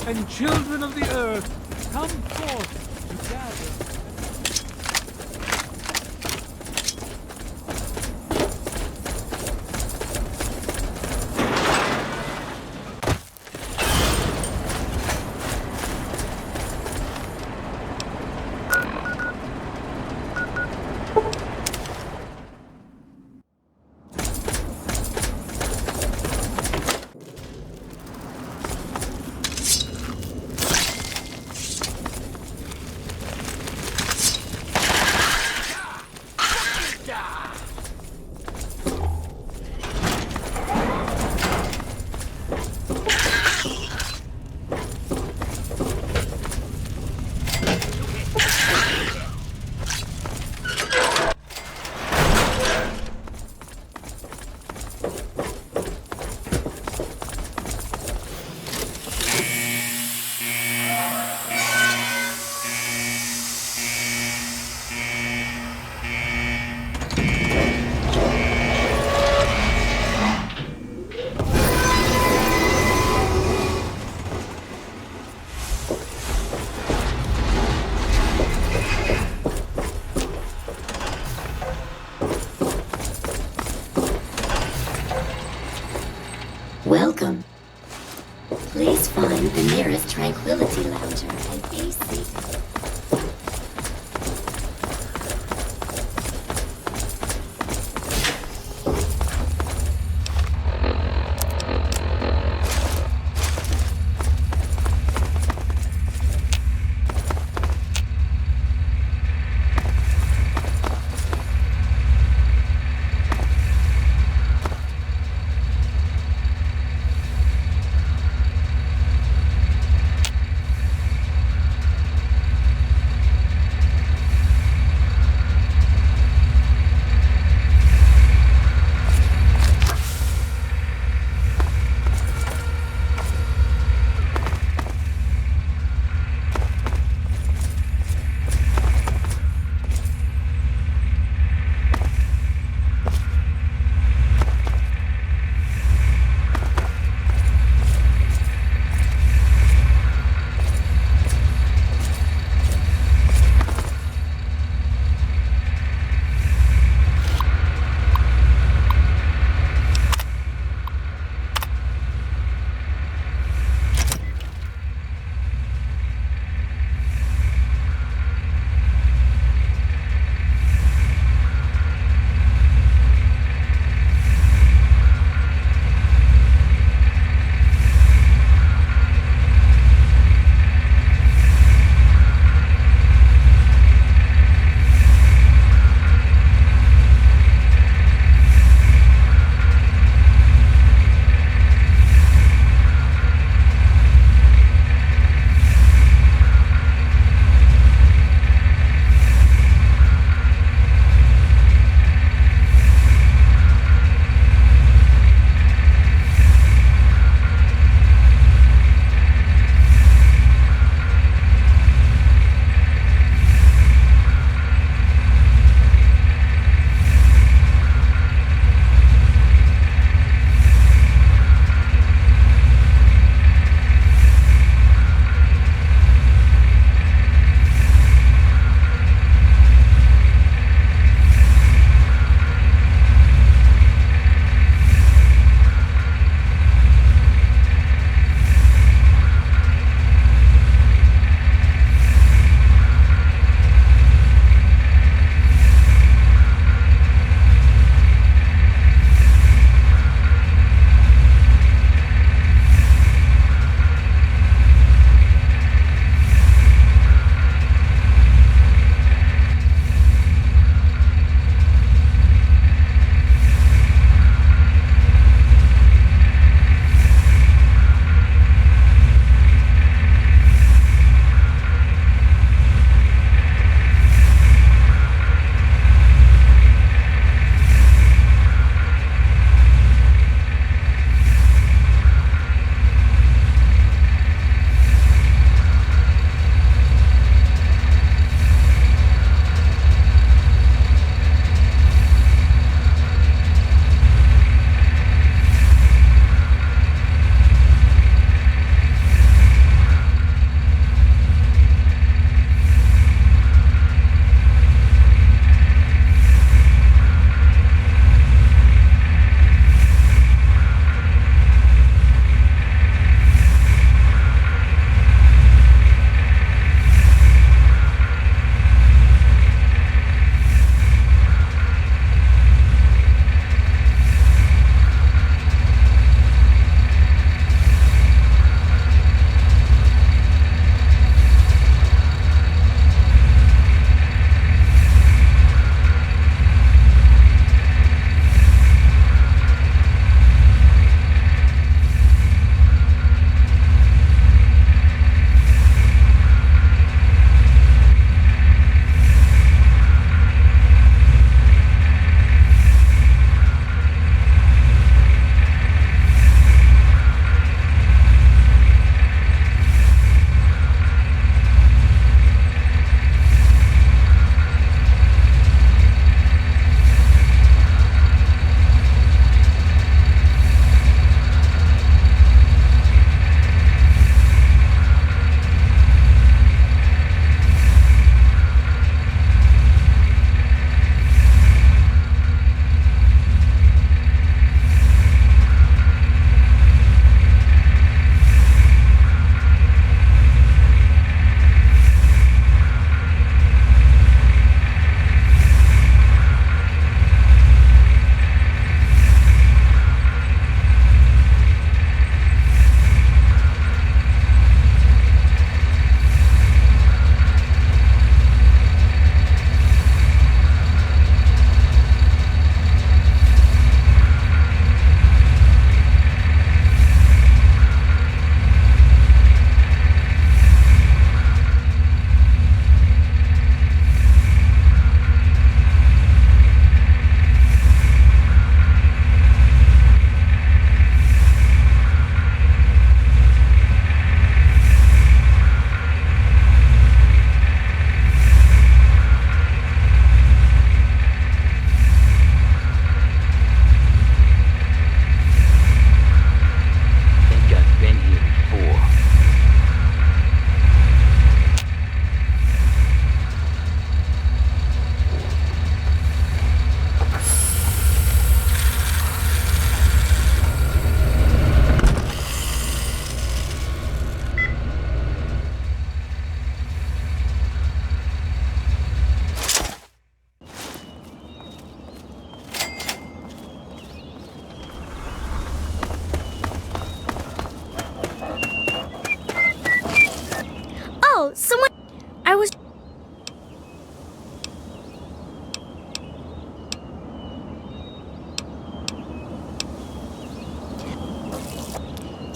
and children of the earth, come forth to gather. Welcome. Please find the nearest tranquility lounger and be seated.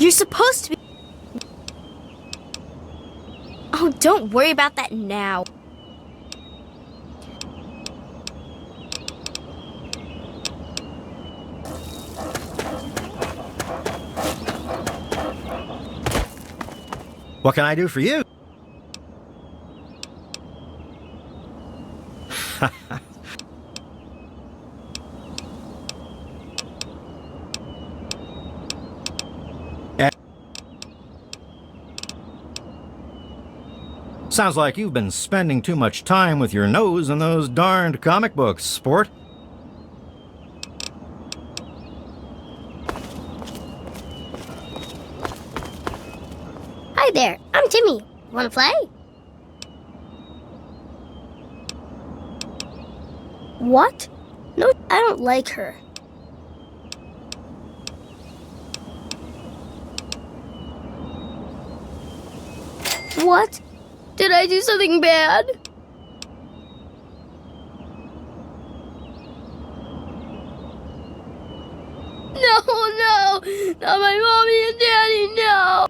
You're supposed to be... Oh, don't worry about that now. What can I do for you? Sounds like you've been spending too much time with your nose in those darned comic books, sport. Hi there, I'm Timmy. Wanna play? What? No, I don't like her. What? Did I do something bad? No, not my mommy and daddy, no.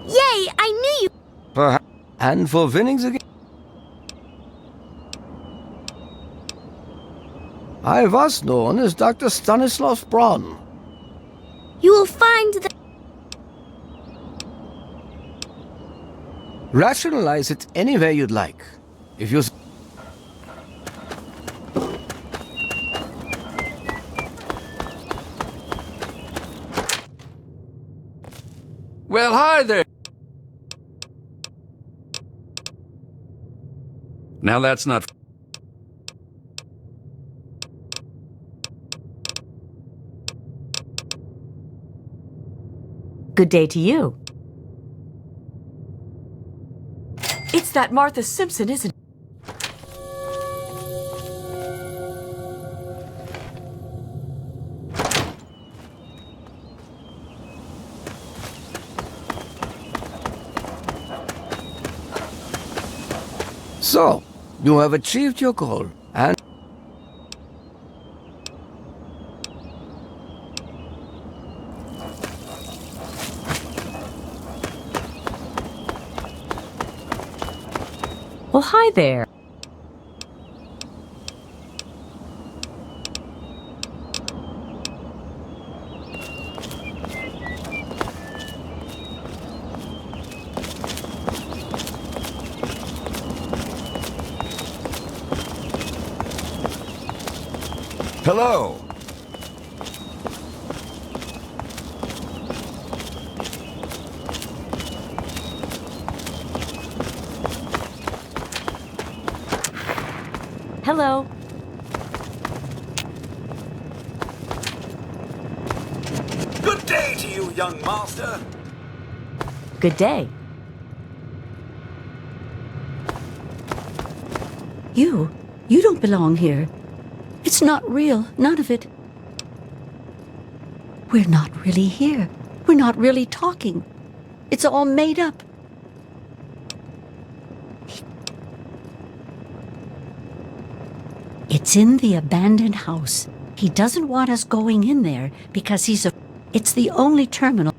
Yay, I knew you. And for winnings again. I was known as Dr. Stanislav Braun. You will find the... Rationalize it any way you'd like. If you... Well, hi there. Now that's not... Good day to you. It's that Martha Simpson, isn't it? So, you have achieved your goal, and... Well, hi there. Hello. Hello. Good day to you, young master. Good day. You don't belong here. It's not real, none of it. We're not really here. We're not really talking. It's all made up. It's in the abandoned house. He doesn't want us going in there because it's the only terminal.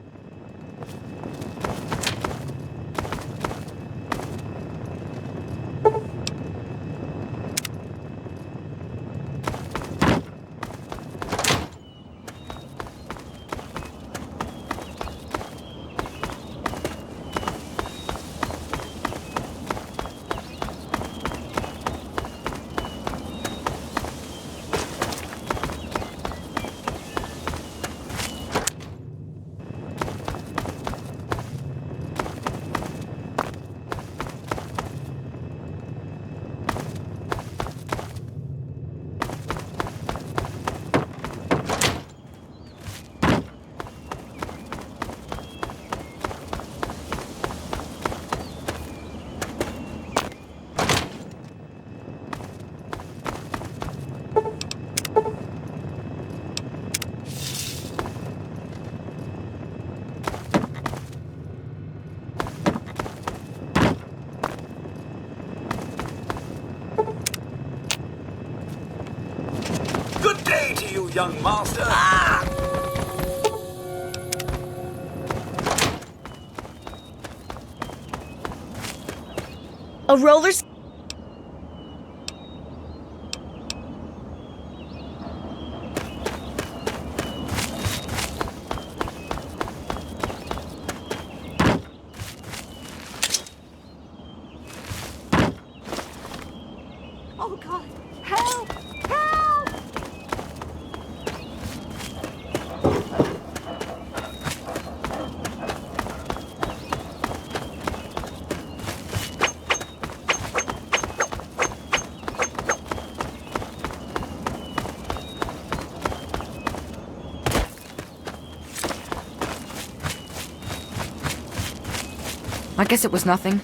young master. A roller Oh, God. Help! Help! I guess it was nothing.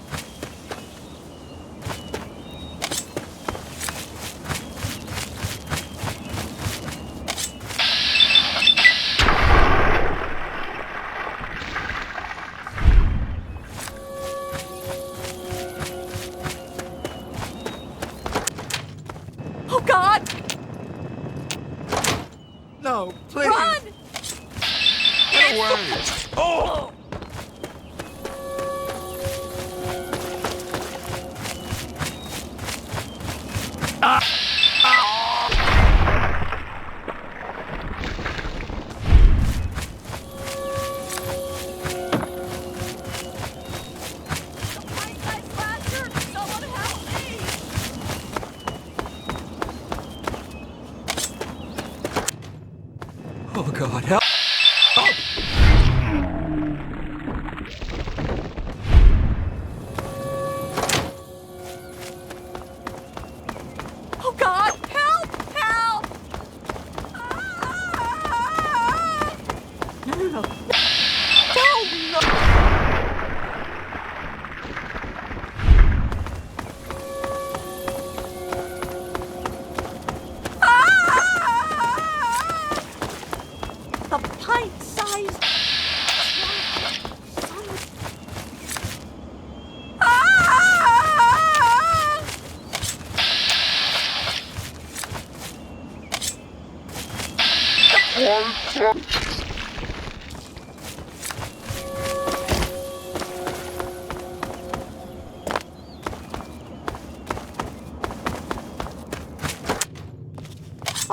Oh, God! No, please. Run! Get away! Oh! Someone help me! Oh, God, help! Oh, God! Help! Help! Ah! No, no, no. No, no! Ah! The pint-sized... Ah!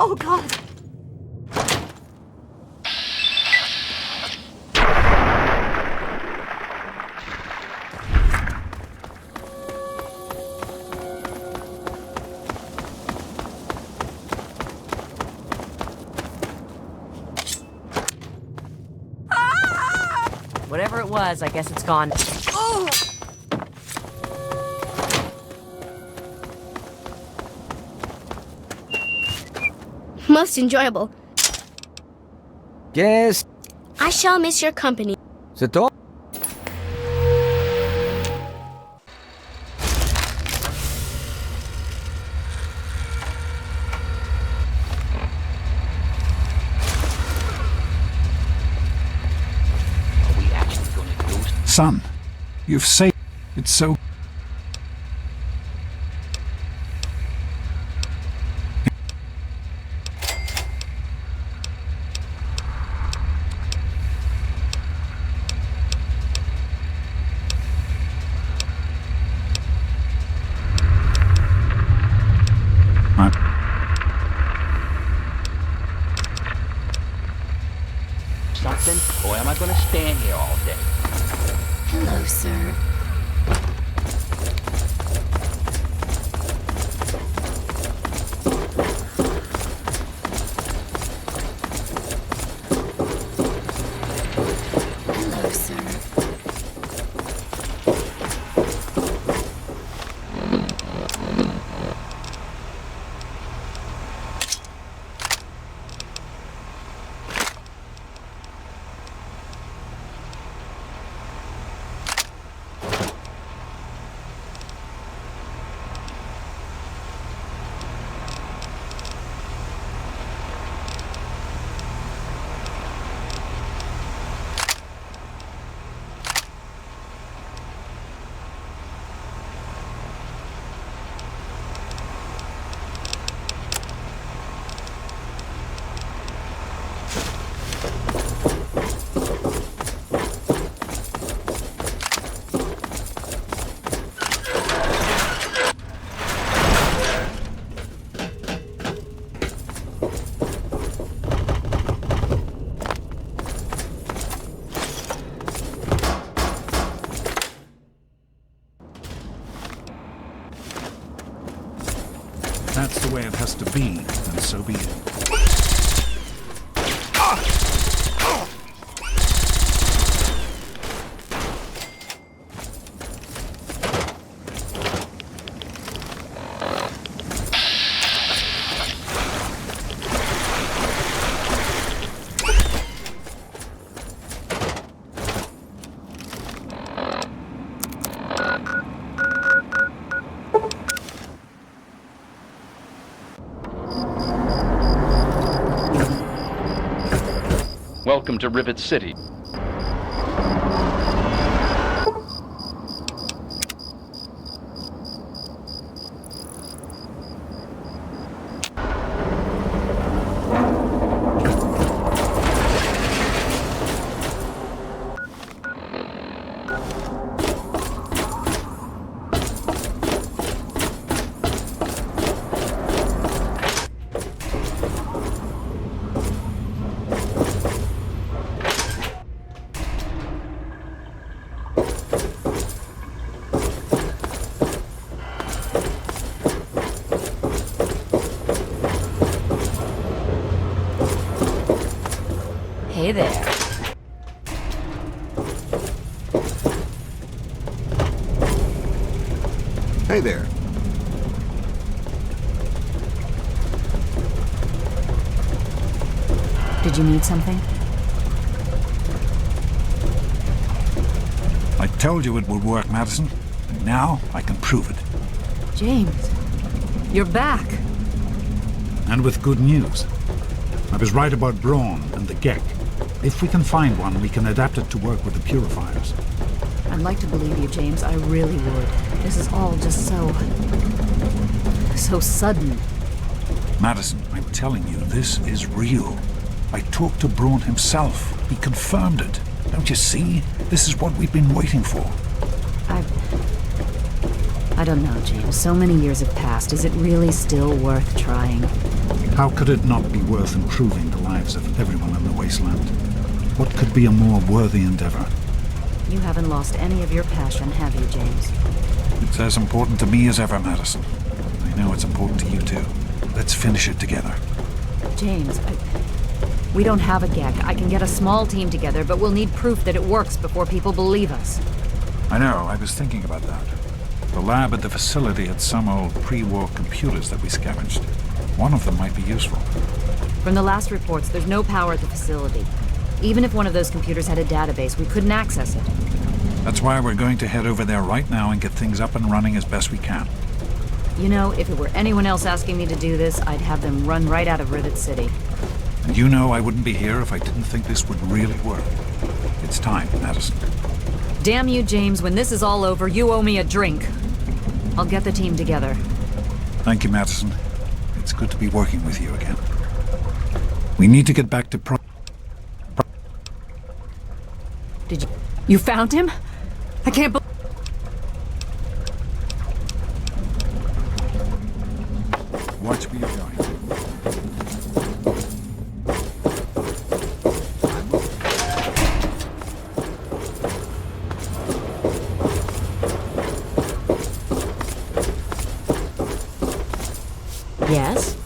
Oh, God. Whatever it was, I guess it's gone. Oh! most enjoyable. Yes, I shall miss your company. the door. Son, you've saved it so. Something, or am I going to stand here all day? Hello, sir. that's the way it has to be, then so be it. Welcome to Rivet City. Hey there. Hey there. Did you need something? I told you it would work, Madison. And now I can prove it. James, you're back. And with good news. I was right about Braun and the Gek. If we can find one, we can adapt it to work with the purifiers. I'd like to believe you, James. I really would. This is all just so sudden. Madison, I'm telling you, this is real. I talked to Braun himself. He confirmed it. Don't you see? This is what we've been waiting for. I don't know, James. So many years have passed. Is it really still worth trying? How could it not be worth improving the lives of everyone in the Wasteland? What could be a more worthy endeavor? You haven't lost any of your passion, have you, James? It's as important to me as ever, Madison. I know it's important to you too. Let's finish it together. James, we don't have a Gek. I can get a small team together, but we'll need proof that it works before people believe us. I know, I was thinking about that. The lab at the facility had some old pre-war computers that we scavenged. One of them might be useful. From the last reports, there's no power at the facility. Even if one of those computers had a database, we couldn't access it. That's why we're going to head over there right now and get things up and running as best we can. You know, if it were anyone else asking me to do this, I'd have them run right out of Rivet City. And you know I wouldn't be here if I didn't think this would really work. It's time, Madison. Damn you, James. When this is all over, you owe me a drink. I'll get the team together. Thank you, Madison. It's good to be working with you again. We need to get back to Did you... You found him? I can't believe... Watch where you're going. Yes?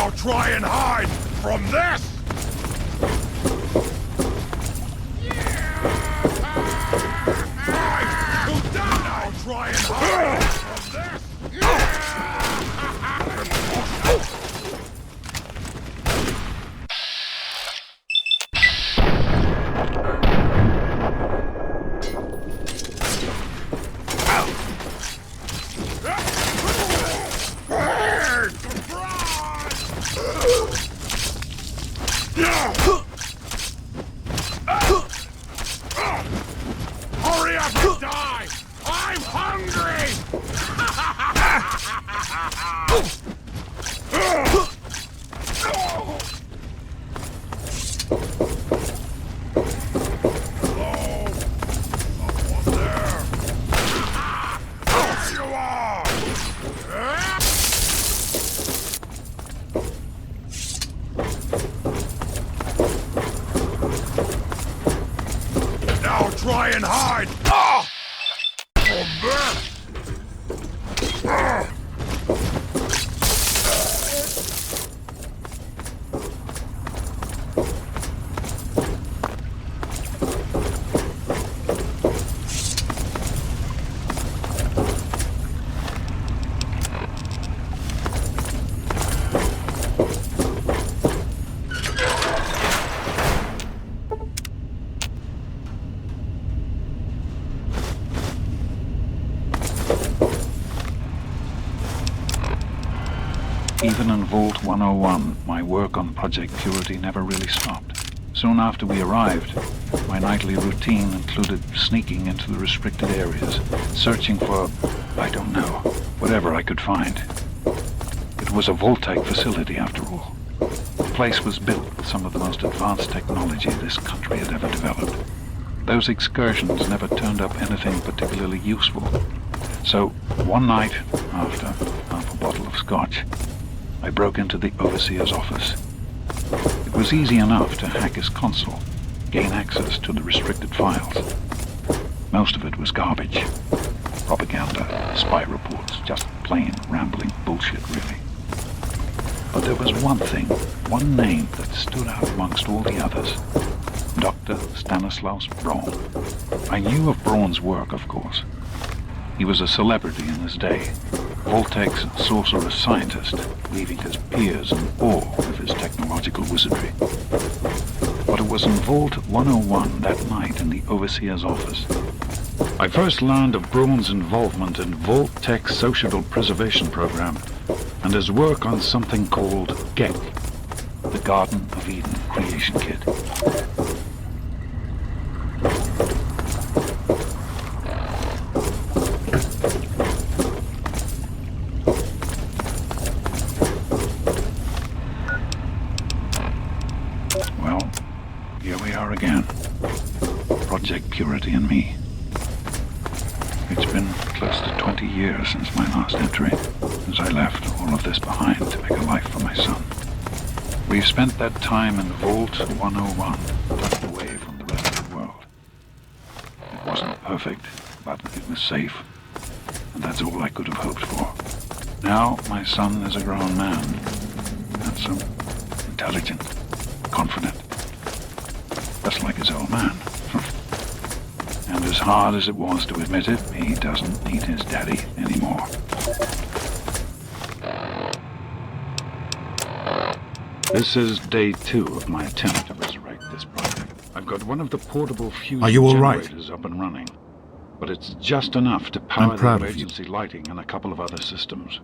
Now try and hide from this! Now try and hide from this! Hurry up and die! I'm hungry! Now try and hide! Ah! From this! Even in Vault 101, my work on Project Purity never really stopped. Soon after we arrived, my nightly routine included sneaking into the restricted areas, searching for, I don't know, whatever I could find. It was a Vault-type facility, after all. The place was built with some of the most advanced technology this country had ever developed. Those excursions never turned up anything particularly useful. So, one night, after half a bottle of scotch, I broke into the Overseer's office. It was easy enough to hack his console, gain access to the restricted files. Most of it was garbage. Propaganda, spy reports, just plain rambling bullshit, really. But there was one thing, one name that stood out amongst all the others. Dr. Stanislaus Braun. I knew of Braun's work, of course. He was a celebrity in his day, Voltec's sorcerous scientist, leaving his peers in awe of his technological wizardry. But it was in Vault 101 that night in the Overseer's office I first learned of Braun's involvement in Voltec's Sociable Preservation Program and his work on something called GEC, the Garden of Eden Creation Kit. Again. Project Purity and me. It's been close to 20 years since my last entry, since I left all of this behind to make a life for my son. We've spent that time in Vault 101, tucked away from the rest of the world. It wasn't perfect, but it was safe, and that's all I could have hoped for. Now, my son is a grown man, handsome, intelligent, confident. Just like his old man. And as hard as it was to admit it, he doesn't need his daddy anymore. This is day 2 of my attempt to resurrect this project. I've got one of the portable fusion generators up and running, but it's just enough to power the emergency lighting and a couple of other systems.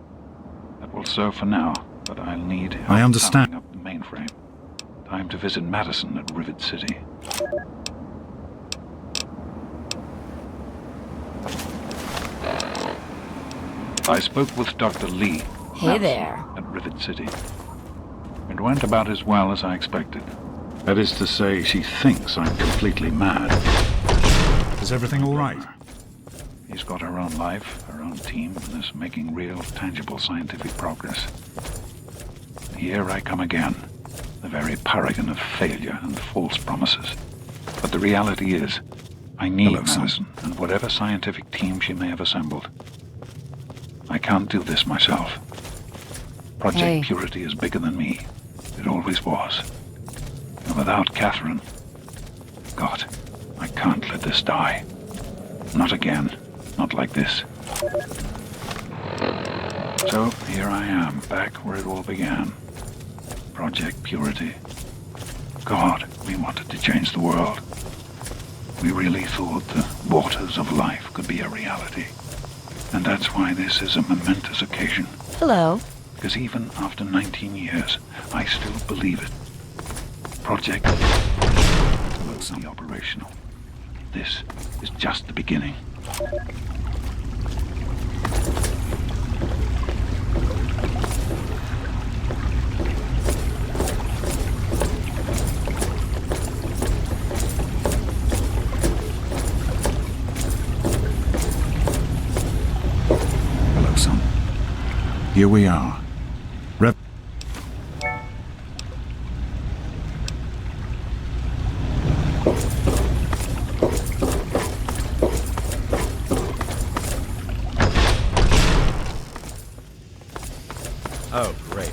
That will serve for now, but I'll need help powering up the mainframe. Time to visit Madison at Rivet City. I spoke with Dr. Lee there at Rivet City. It went about as well as I expected. That is to say, she thinks I'm completely mad. Is everything all right? She's got her own life, her own team, and is making real, tangible scientific progress. Here I come again. The very paragon of failure and false promises. But the reality is, I need Madison and whatever scientific team she may have assembled. I can't do this myself. Project Hey. Purity is bigger than me. It always was. And without Catherine... God, I can't let this die. Not again. Not like this. So, here I am, back where it all began. Project Purity. God, we wanted to change the world. We really thought the waters of life could be a reality. And that's why this is a momentous occasion. Hello. Because even after 19 years, I still believe it. Project looks be operational. This is just the beginning. Hello, son. Here we are. Oh, great.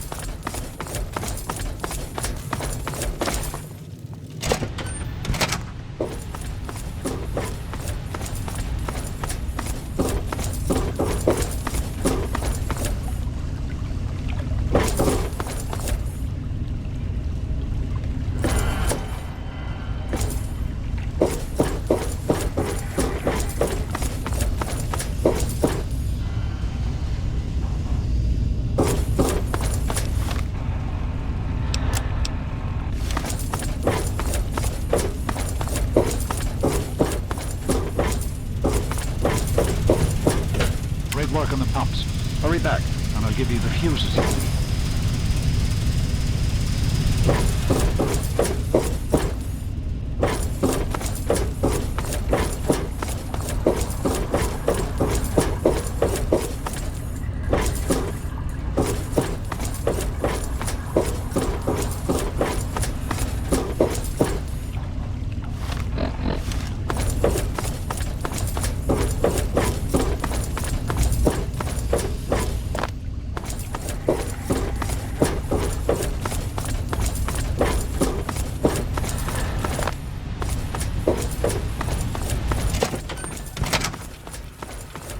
Great work on the pumps. Hurry back, and I'll give you the fuses you need.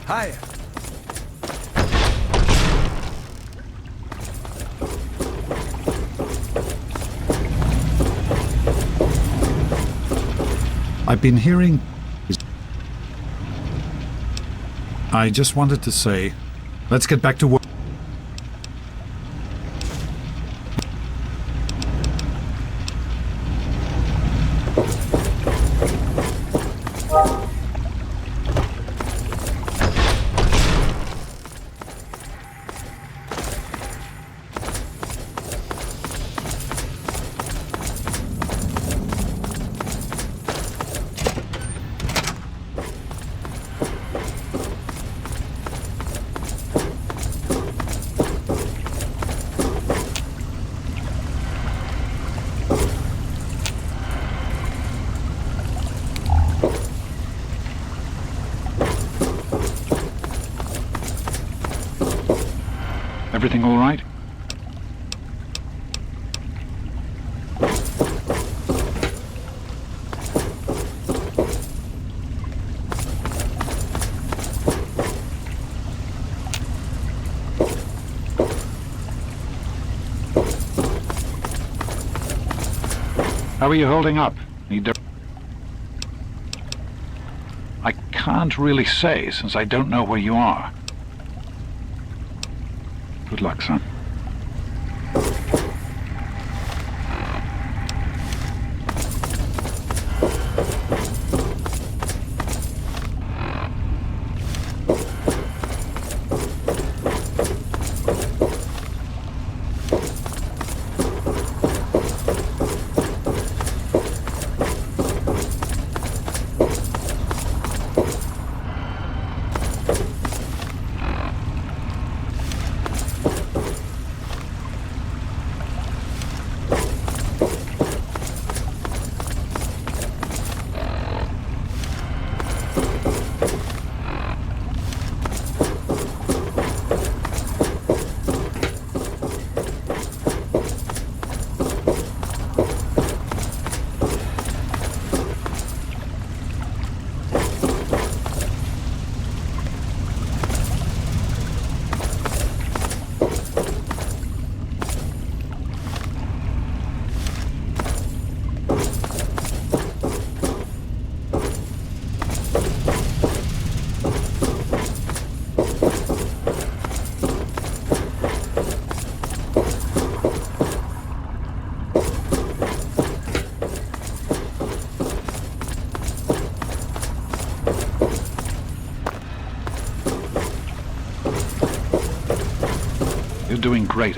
Hi. I've been hearing... I just wanted to say, let's get back to work. Everything all right? How are you holding up? I can't really say, since I don't know where you are. Good luck, son. great.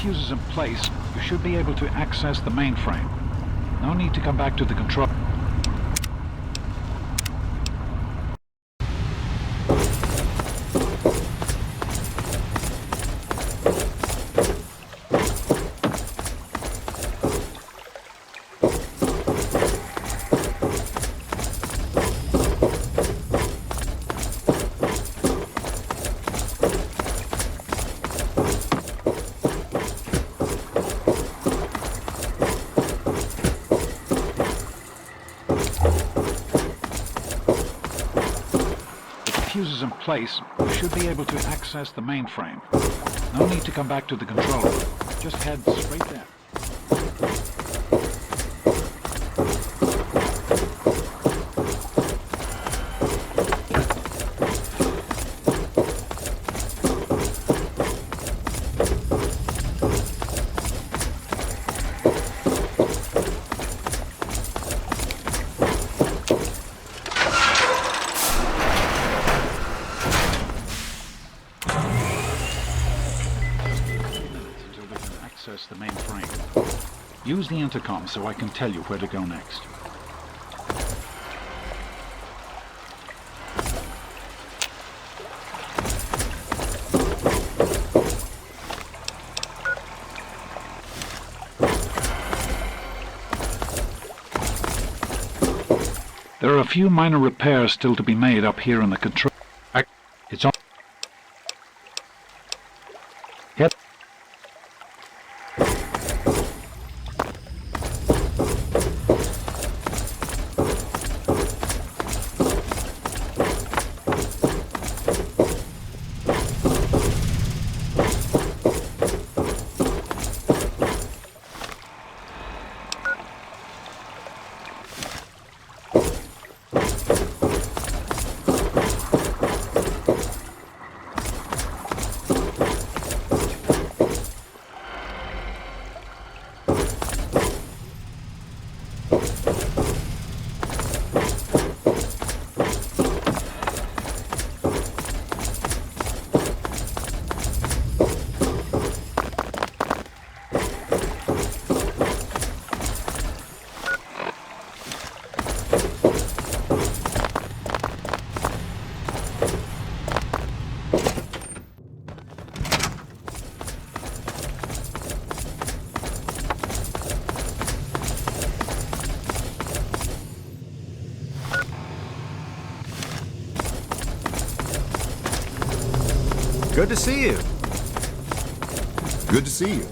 Fuses in place, you should be able to access the mainframe. No need to come back to the control. Fuses in place, you should be able to access the mainframe. No need to come back to the control room. Just head straight there. The mainframe. Use the intercom so I can tell you where to go next. There are a few minor repairs still to be made up here in the control. It's on. Yep. Good to see you. Good to see you.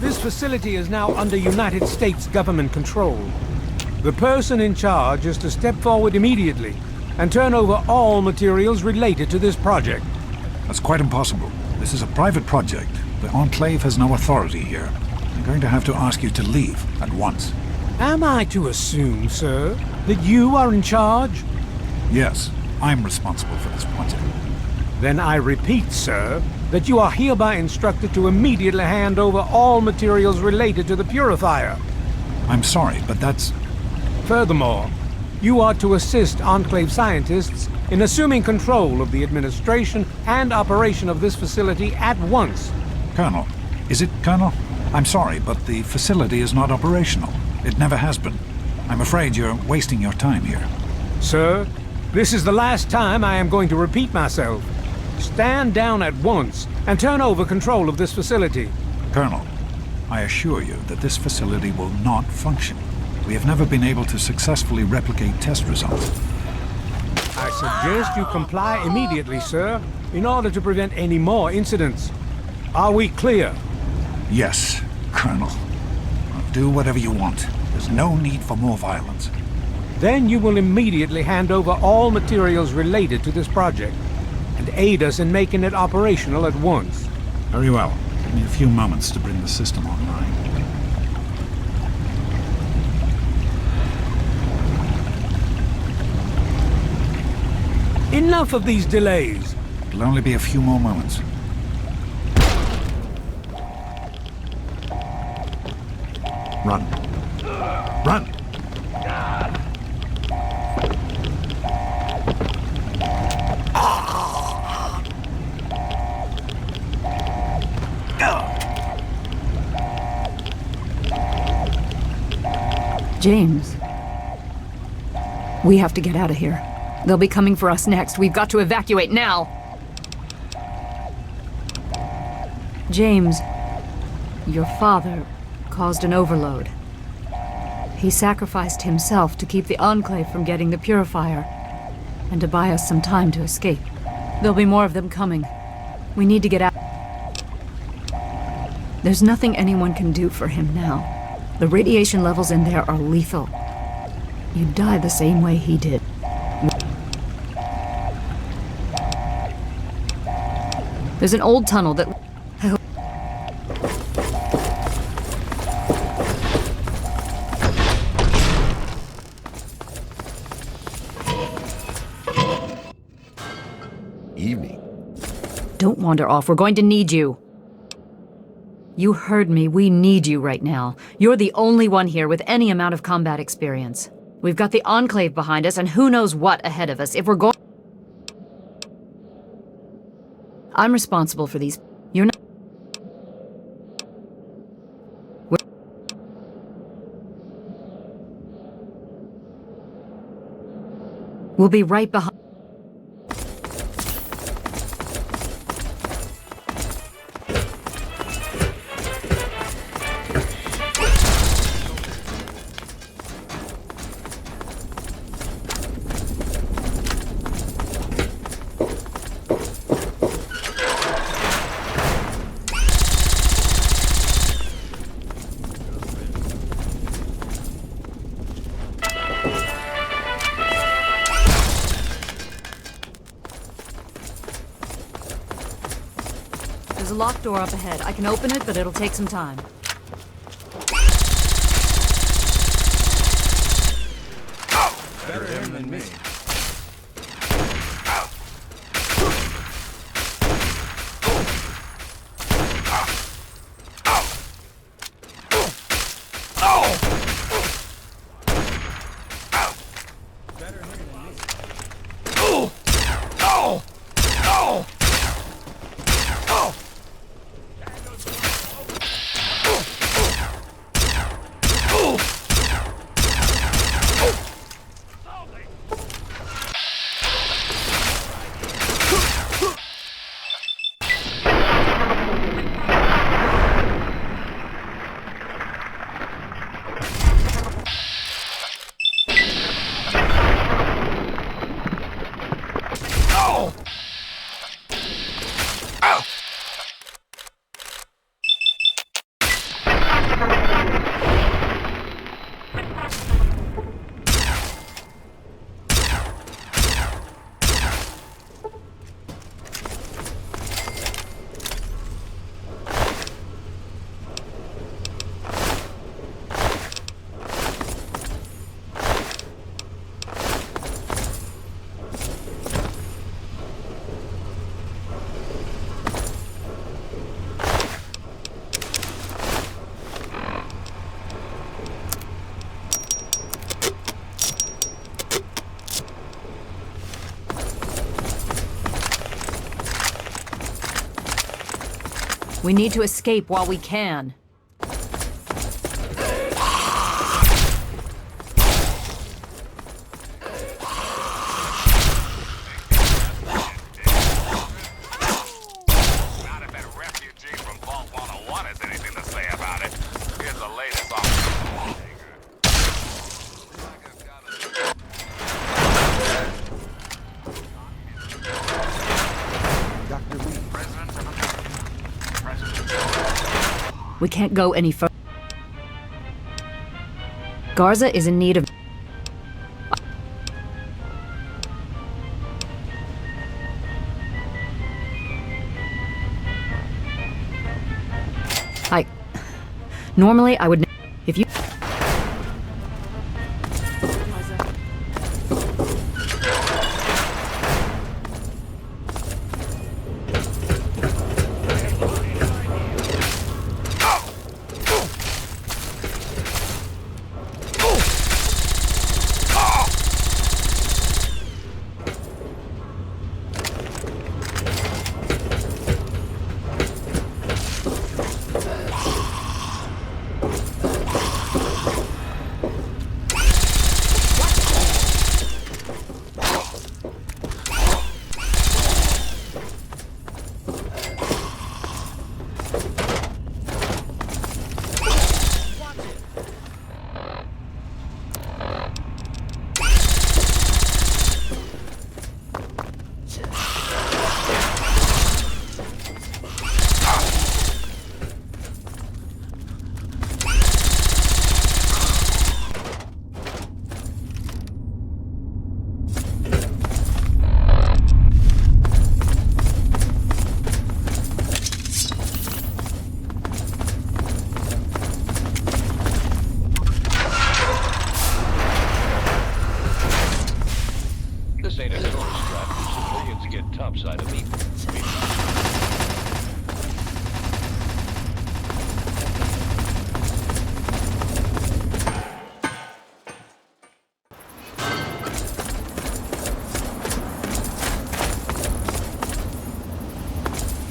This facility is now under United States government control. The person in charge is to step forward immediately and turn over all materials related to this project. That's quite impossible. This is a private project. The Enclave has no authority here. I'm going to have to ask you to leave at once. Am I to assume, sir, that you are in charge? Yes, I'm responsible for this project. Then I repeat, sir, that you are hereby instructed to immediately hand over all materials related to the purifier. I'm sorry, but that's... Furthermore, you are to assist Enclave scientists in assuming control of the administration and operation of this facility at once. Colonel. Is it Colonel? I'm sorry, but the facility is not operational. It never has been. I'm afraid you're wasting your time here. Sir, this is the last time I am going to repeat myself. Stand down at once and turn over control of this facility. Colonel, I assure you that this facility will not function. We have never been able to successfully replicate test results. I suggest you comply immediately, sir, in order to prevent any more incidents. Are we clear? Yes, Colonel. I'll do whatever you want. There's no need for more violence. Then you will immediately hand over all materials related to this project and aid us in making it operational at once. Very well. Give me a few moments to bring the system online. Enough of these delays. It'll only be a few more moments. Run. Run! James. We have to get out of here. They'll be coming for us next. We've got to evacuate now! James, your father caused an overload. He sacrificed himself to keep the Enclave from getting the purifier, and to buy us some time to escape. There'll be more of them coming. We need to get out. There's nothing anyone can do for him now. The radiation levels in there are lethal. You'd die the same way he did. There's an old tunnel that... Evening. Don't wander off. We're going to need you. You heard me. We need you right now. You're the only one here with any amount of combat experience. We've got the Enclave behind us, and who knows what ahead of us. If we're going... I'm responsible for these. You're not... We'll be right behind... There's a locked door up ahead. I can open it, but it'll take some time. Better him than me. We need to escape while we can. We can't go any further. Garza is in need of... Normally, I would... If you...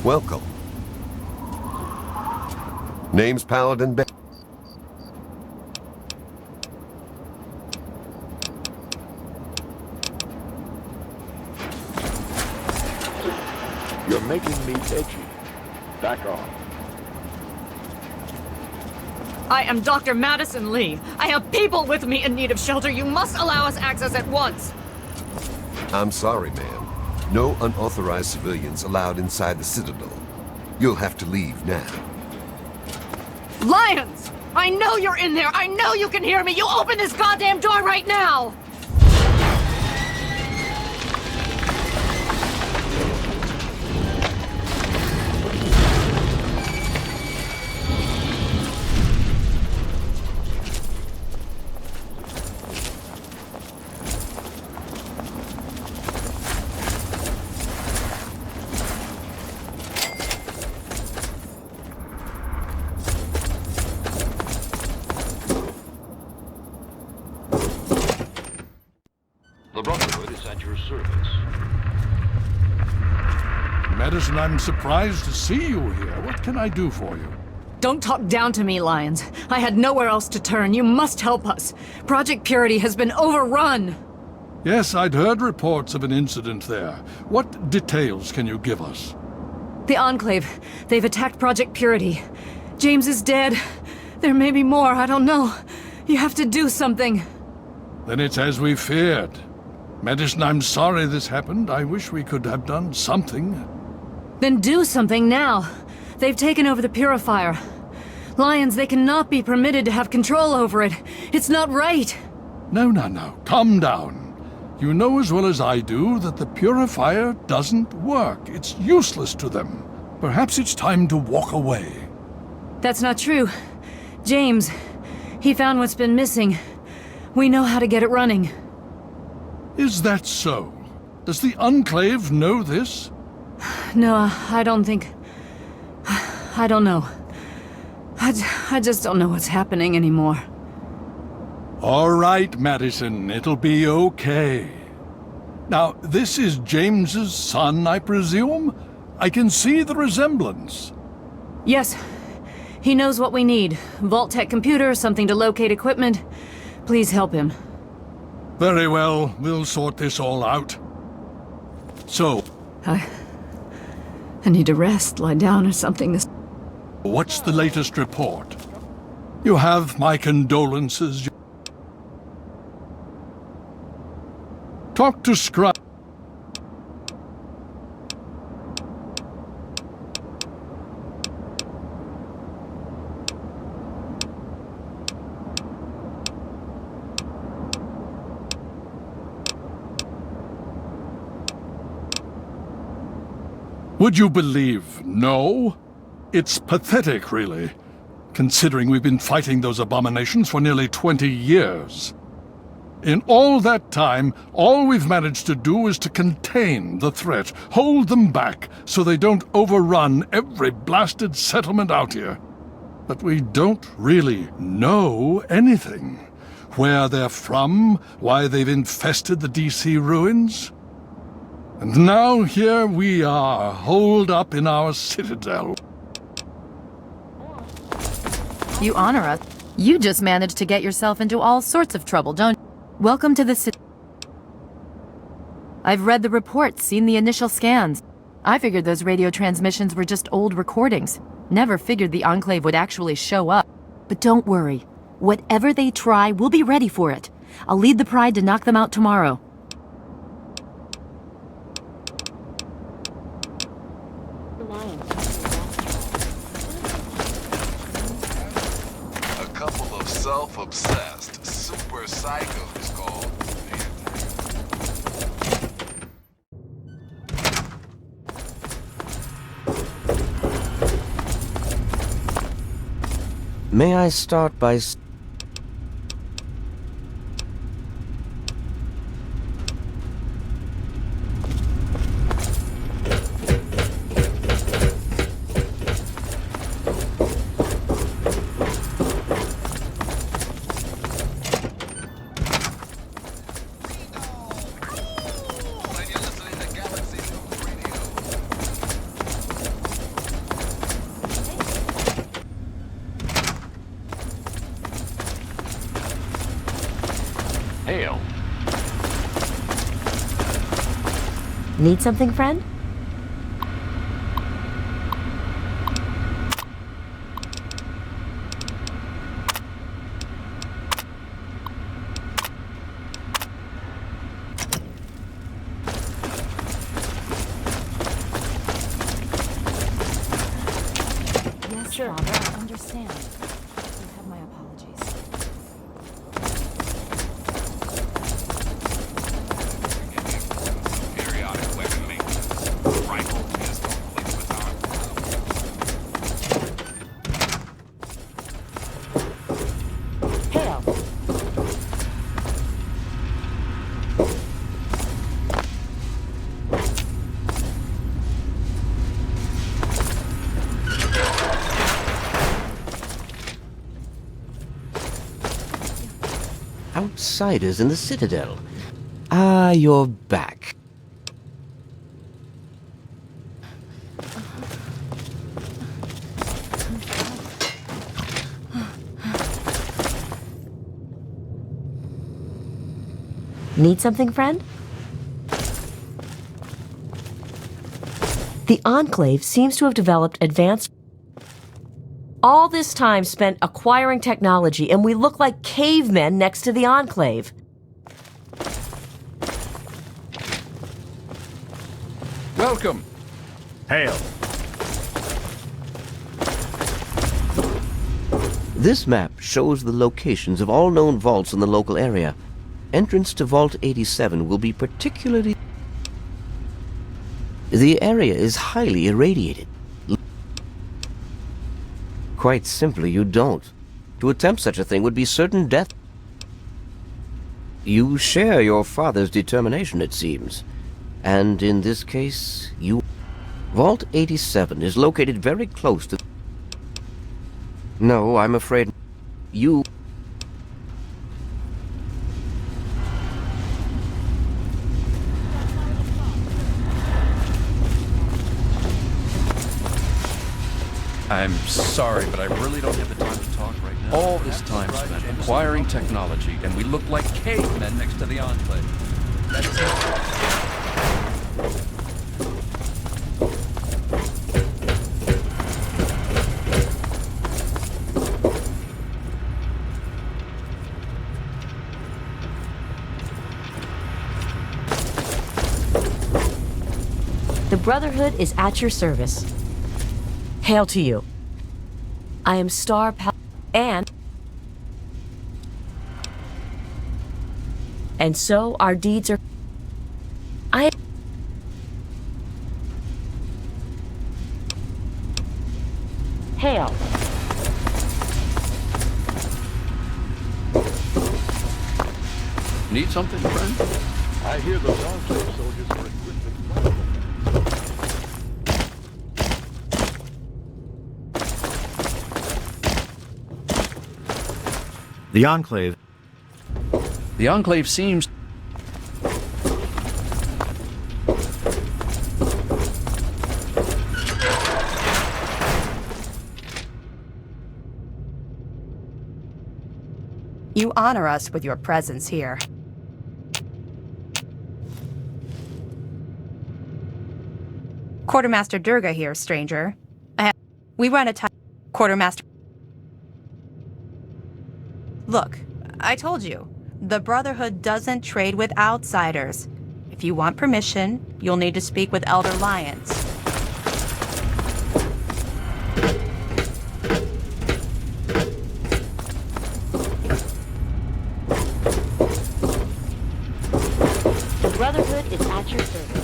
Welcome. Name's Paladin Ben. You're making me edgy. Back off. I am Dr. Madison Lee. I have people with me in need of shelter. You must allow us access at once. I'm sorry, ma'am. No unauthorized civilians allowed inside the Citadel. You'll have to leave now. Lions! I know you're in there! I know you can hear me! You open this goddamn door right now! The Brotherhood is at your service. Madison, I'm surprised to see you here. What can I do for you? Don't talk down to me, Lions. I had nowhere else to turn. You must help us. Project Purity has been overrun. Yes, I'd heard reports of an incident there. What details can you give us? The Enclave. They've attacked Project Purity. James is dead. There may be more. I don't know. You have to do something. Then it's as we feared. Madison, I'm sorry this happened. I wish we could have done something. Then do something now. They've taken over the Purifier. Lions, they cannot be permitted to have control over it. It's not right. No. Calm down. You know as well as I do that the Purifier doesn't work. It's useless to them. Perhaps it's time to walk away. That's not true. James, he found what's been missing. We know how to get it running. Is that so? Does the Enclave know this? No, I don't think... I don't know. I just don't know what's happening anymore. All right, Madison. It'll be okay. Now, this is James's son, I presume? I can see the resemblance. Yes. He knows what we need. Vault-Tec computer, something to locate equipment. Please help him. Very well. We'll sort this all out. So... I need to rest, lie down or something. What's the latest report? You have my condolences. Talk to Scribe. Would you believe no? It's pathetic, really, considering we've been fighting those abominations for nearly 20 years. In all that time, all we've managed to do is to contain the threat, hold them back so they don't overrun every blasted settlement out here. But we don't really know anything. Where they're from, why they've infested the D.C. ruins. And now here we are, holed up in our citadel. You honor us. You just managed to get yourself into all sorts of trouble, don't you? Welcome to the city. I've read the reports, seen the initial scans. I figured those radio transmissions were just old recordings. Never figured the Enclave would actually show up. But don't worry. Whatever they try, we'll be ready for it. I'll lead the Pride to knock them out tomorrow. A couple of self-obsessed super psychos called... May I start by... Hail. Need something, friend? Yes, sure. Father, I understand. You have my apologies. Outsiders in the Citadel. Ah, you're back. Need something, friend? The Enclave seems to have developed advanced... All this time spent acquiring technology, and we look like cavemen next to the Enclave. Welcome. Hail. This map shows the locations of all known vaults in the local area. Entrance to Vault 87 will be particularly... The area is highly irradiated. Quite simply, you don't. To attempt such a thing would be certain death. You share your father's determination, it seems. And in this case, you... Vault 87 is located very close to... No, I'm afraid... You... I'm sorry, but I really don't have the time to talk right now. All this time spent acquiring technology, and we look like cavemen next to the Enclave. That's The Brotherhood is at your service. Hail to you. I am Star Pal... And so our deeds are... Need something, friend? I hear those Enclave soldiers are equipped with The Enclave. The Enclave seems... You honor us with your presence here. Quartermaster Durga here, stranger. We run a time... Quartermaster... Look, I told you, the Brotherhood doesn't trade with outsiders. If you want permission, you'll need to speak with Elder Lyons. The Brotherhood is at your service.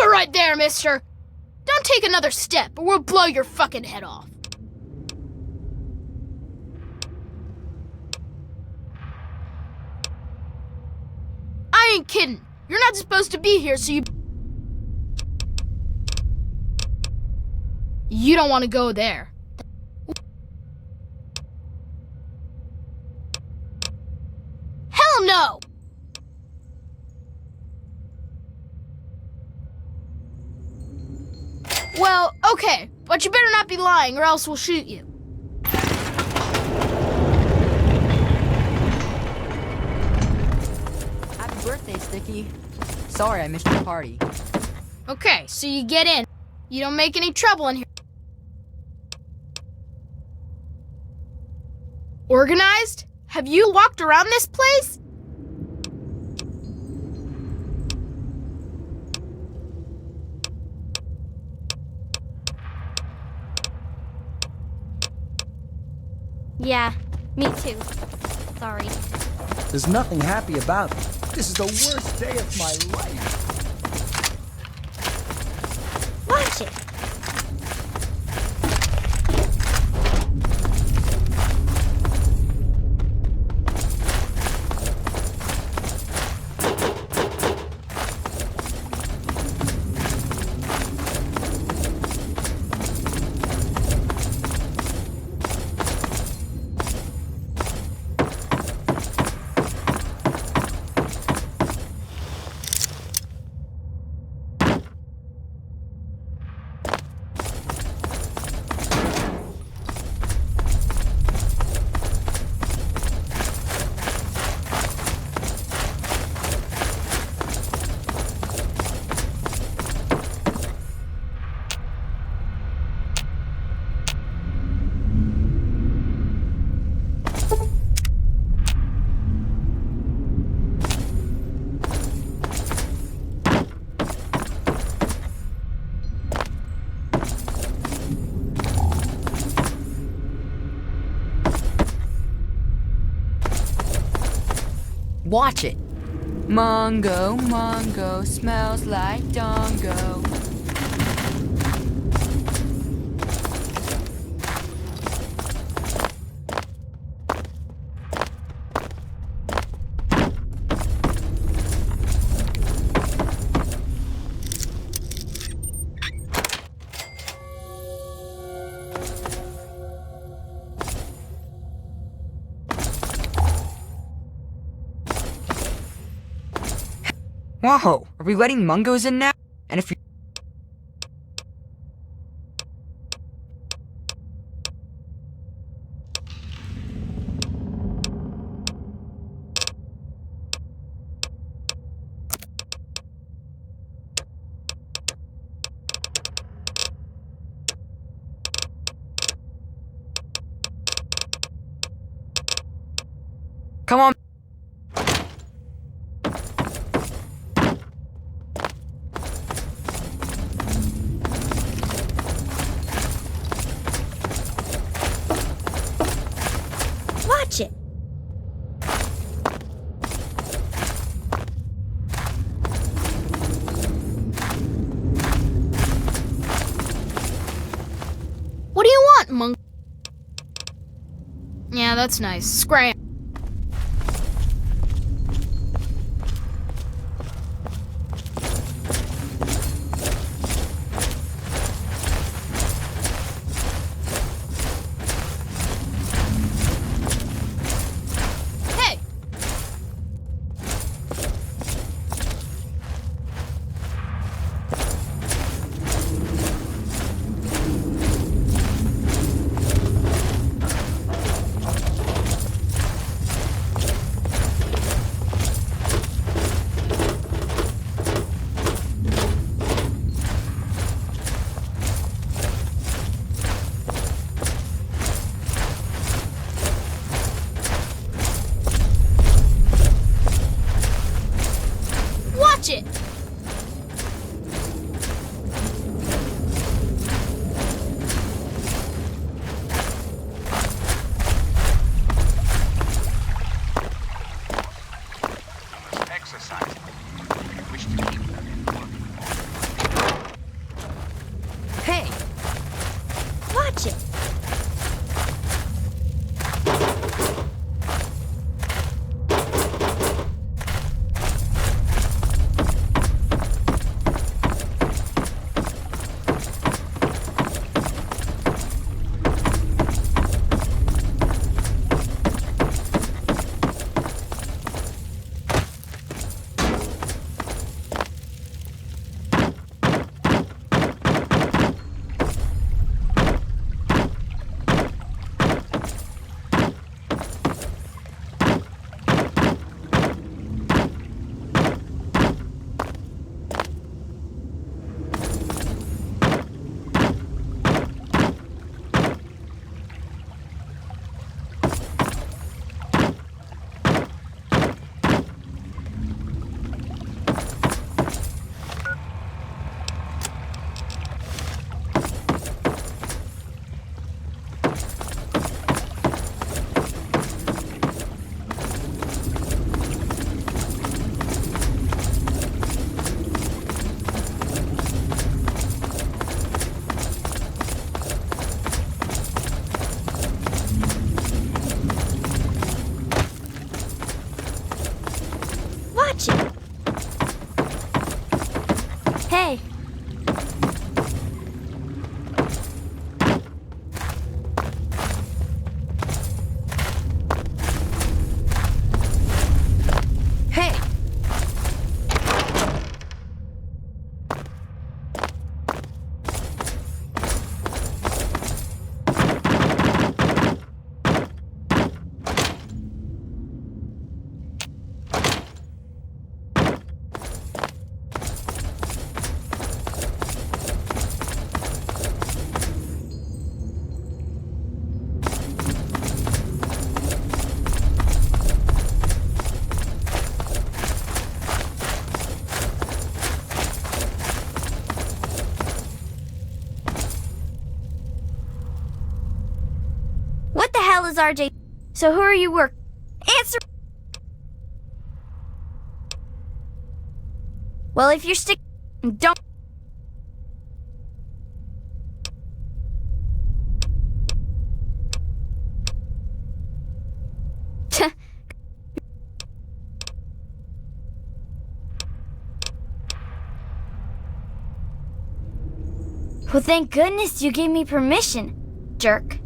Right there, mister! Don't take another step, or we'll blow your fucking head off. I ain't kidding. You're not supposed to be here, so you don't want to go there. Hell no! Well, okay, but you better not be lying or else we'll shoot you. Happy birthday, Sticky. Sorry I missed your party. Okay, so you get in. You don't make any trouble in here. Organized? Have you walked around this place? Yeah, me too. Sorry. There's nothing happy about it. This is the worst day of my life. Watch it. Watch it. Mongo, Mongo, smells like Dongo. Whoa, are we letting Mungos in now? And if you... Come on. Watch it. What do you want, monk? Yeah, that's nice. Scram. Watch it! Exercise. You wish to keep them in work. Hey! Watch it. Watch it. Hey. Hey! What the hell is RJ? So who are you working? Answer. Well, if you're don't. Well, thank goodness you gave me permission, jerk.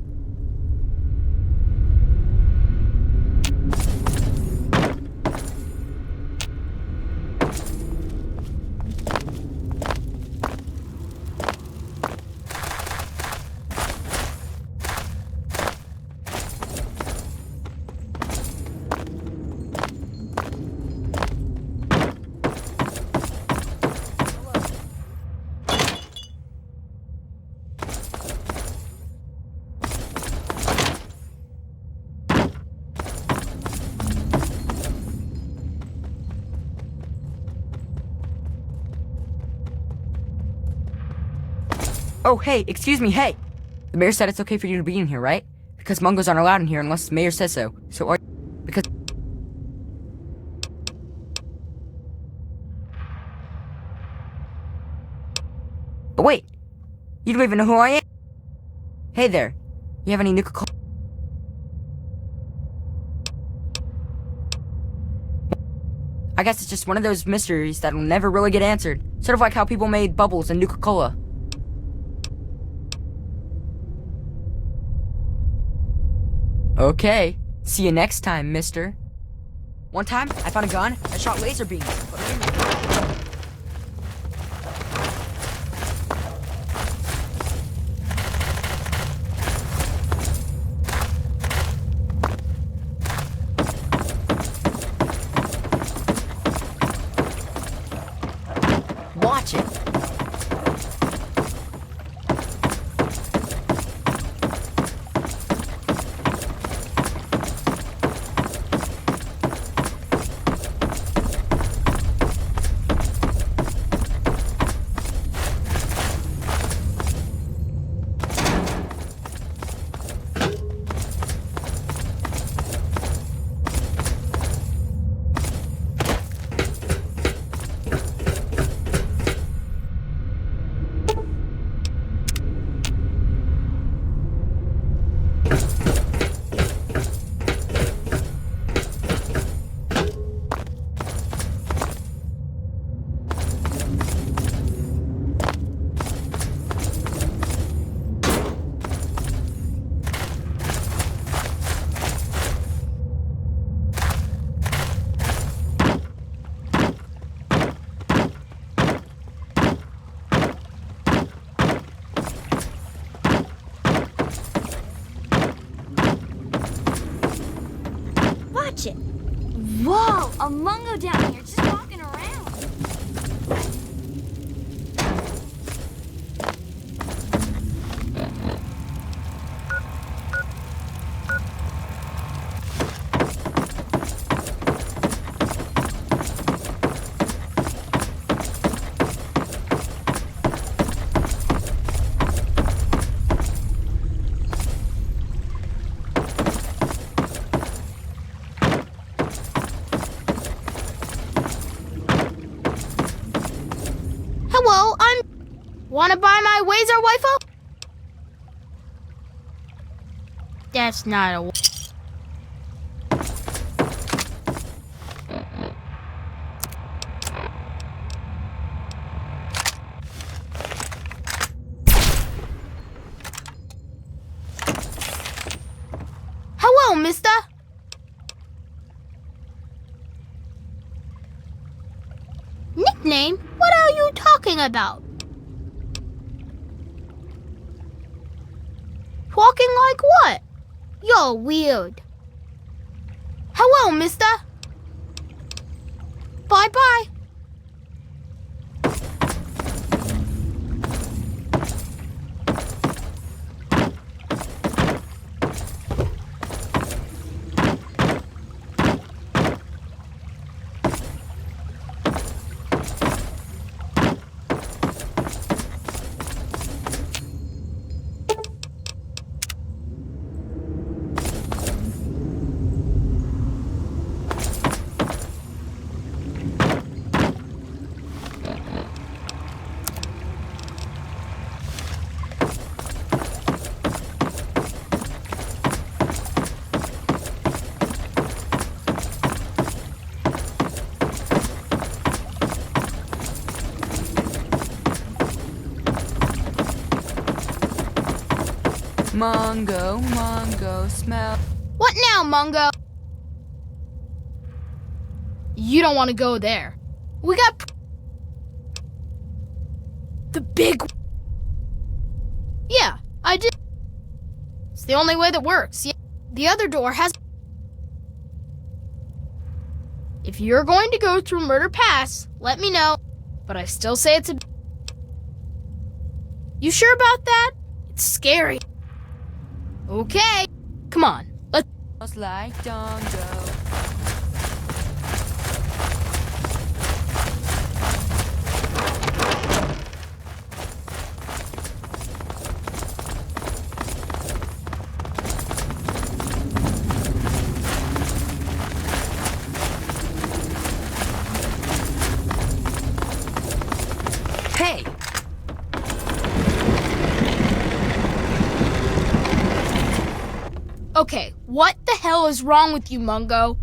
Oh, hey, excuse me, hey! The mayor said it's okay for you to be in here, right? Because Mongos aren't allowed in here unless the mayor says so. So are because... Oh, wait! You don't even know who I am? Hey there. You have any nuka... I guess it's just one of those mysteries that'll never really get answered. Sort of like how people made bubbles and Nuka-Cola. Okay. See you next time, mister. One time, I found a gun that shot laser beams. Watch it. Watch it. Whoa, a Mungo down here just walking around. Hello, wanna buy my Wazer waifu? That's not a... Hello, mister. Nickname? What are you talking about? Talking like what? You're weird. Hello, mister. Bye-bye. Mungo, smell. What now, Mungo? You don't want to go there. We got the big... Yeah, I did. It's the only way that works. Yeah, the other door has... If you're going to go through Murder Pass, let me know. But I still say it's a... You sure about that? It's scary. Okay, come on, let's like Dongo. Okay, what the hell is wrong with you, Mungo?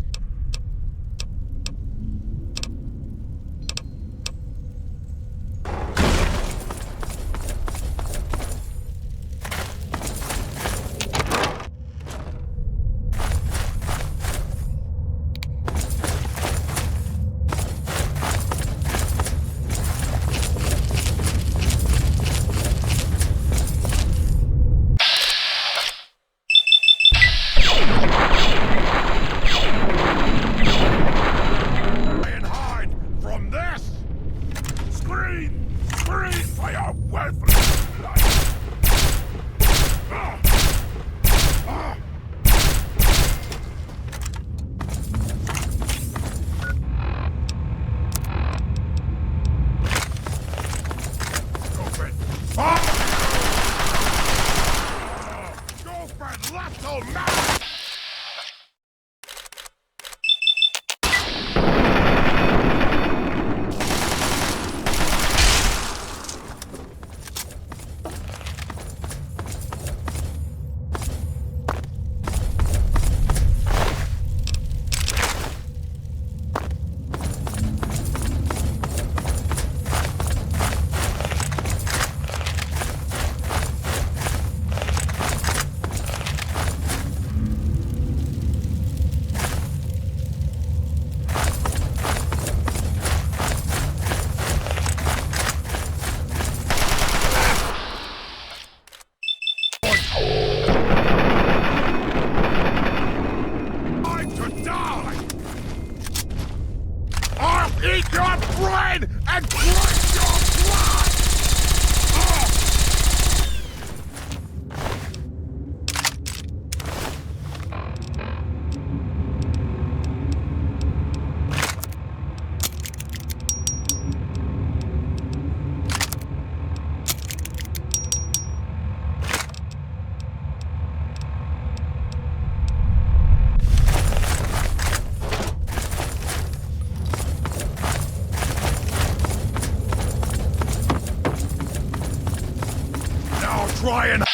Try and...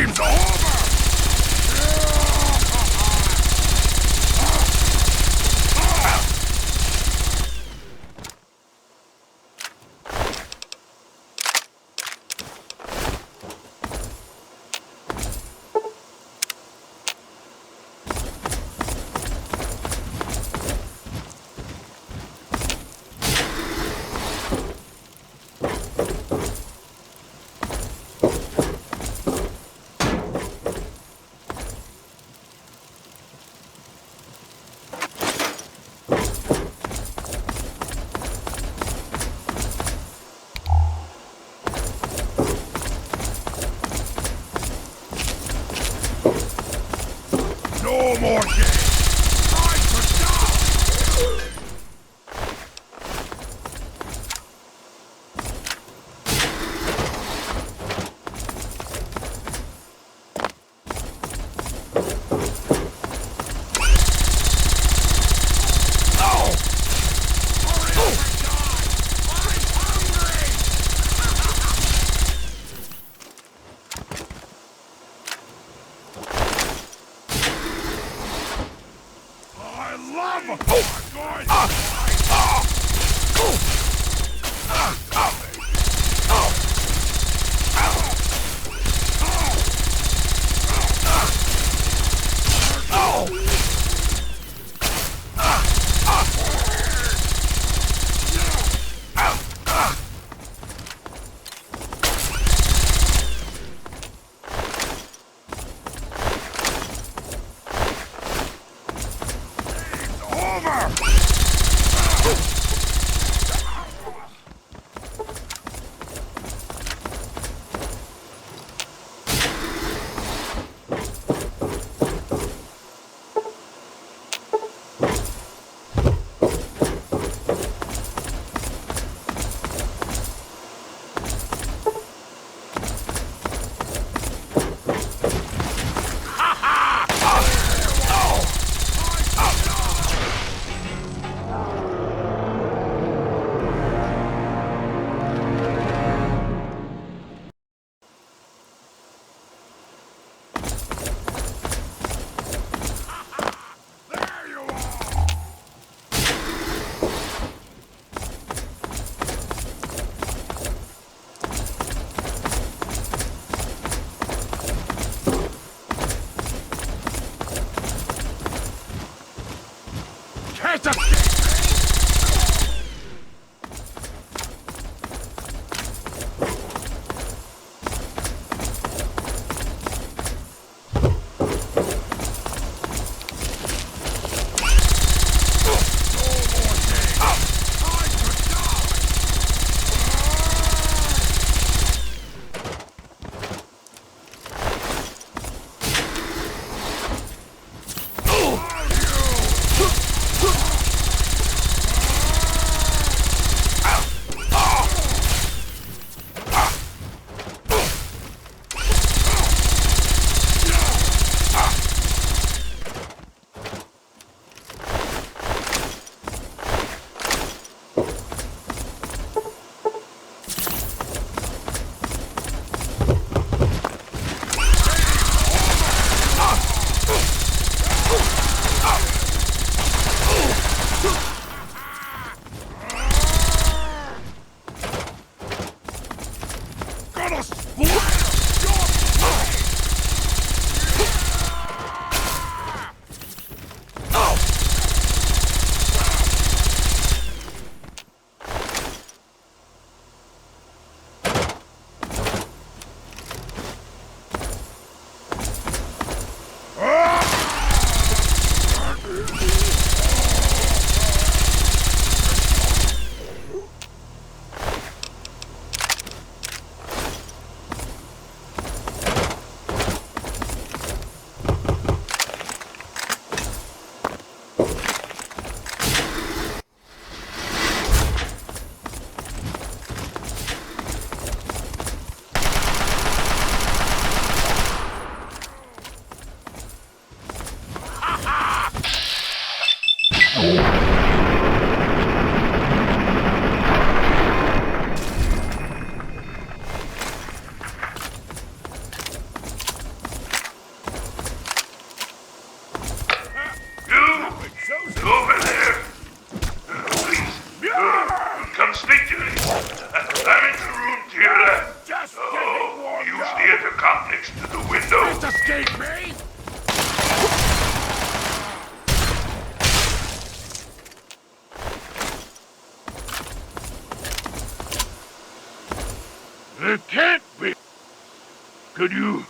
Game's over! No more games! Time to die! escape me! It can't be. Could you...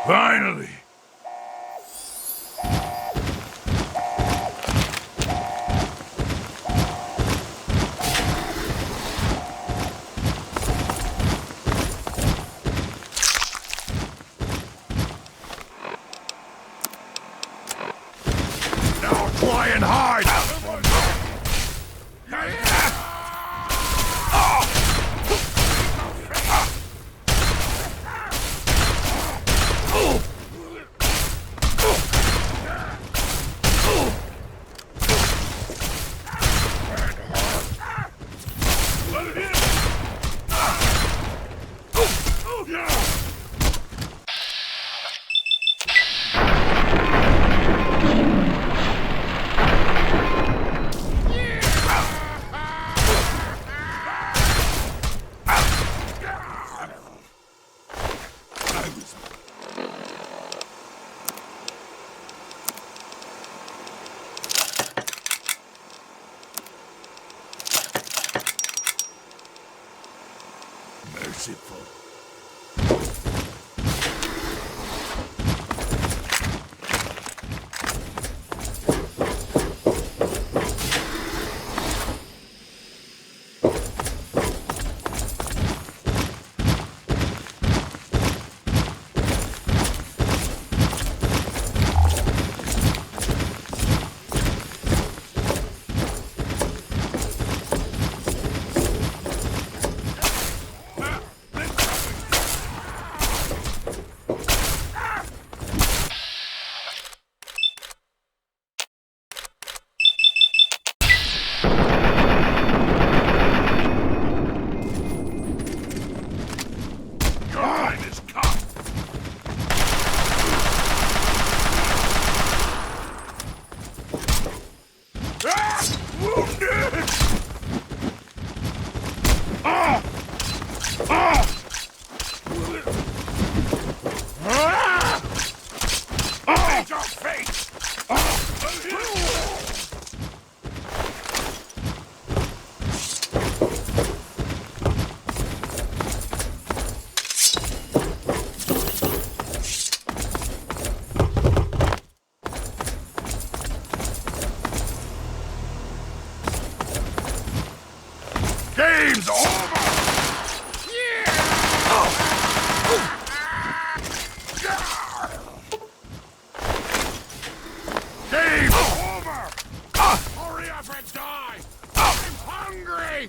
Finally! Now flying hard! Merciful. Game's over! Game's over! Hurry up and die! I'm hungry!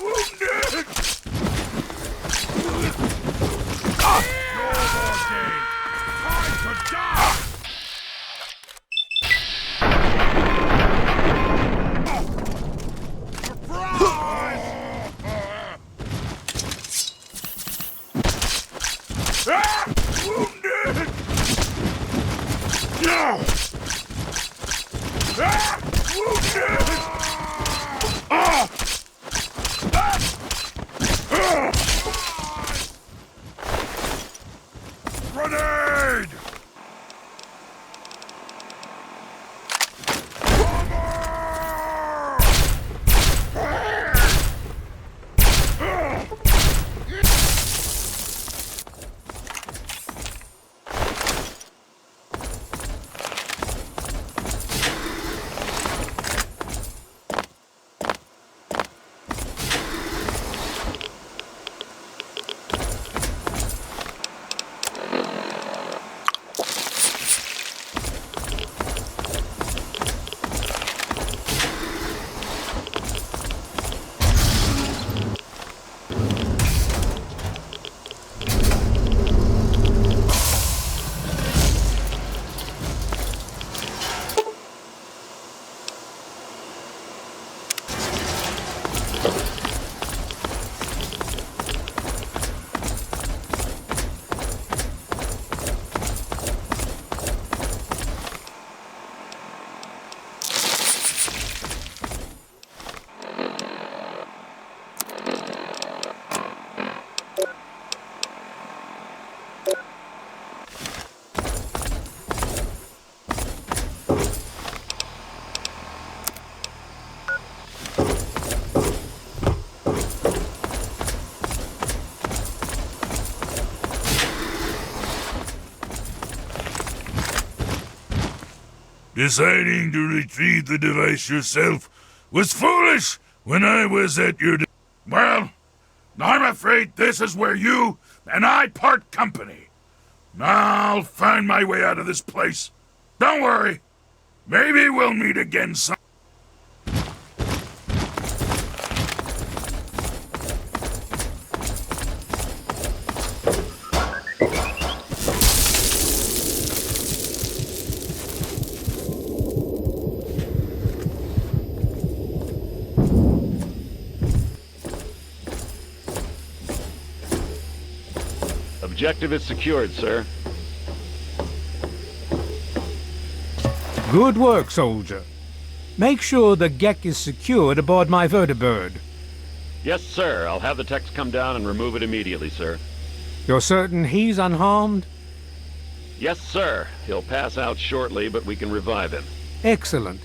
Wounded! Deciding to retrieve the device yourself was foolish when I was at your... Well, I'm afraid this is where you and I part company. I'll find my way out of this place. Don't worry. Maybe we'll meet again some... Objective is secured, sir. Good work, soldier. Make sure the Gek is secured aboard my vertibird. Yes, sir. I'll have the techs come down and remove it immediately, sir. You're certain he's unharmed? Yes, sir. He'll pass out shortly, but we can revive him. Excellent.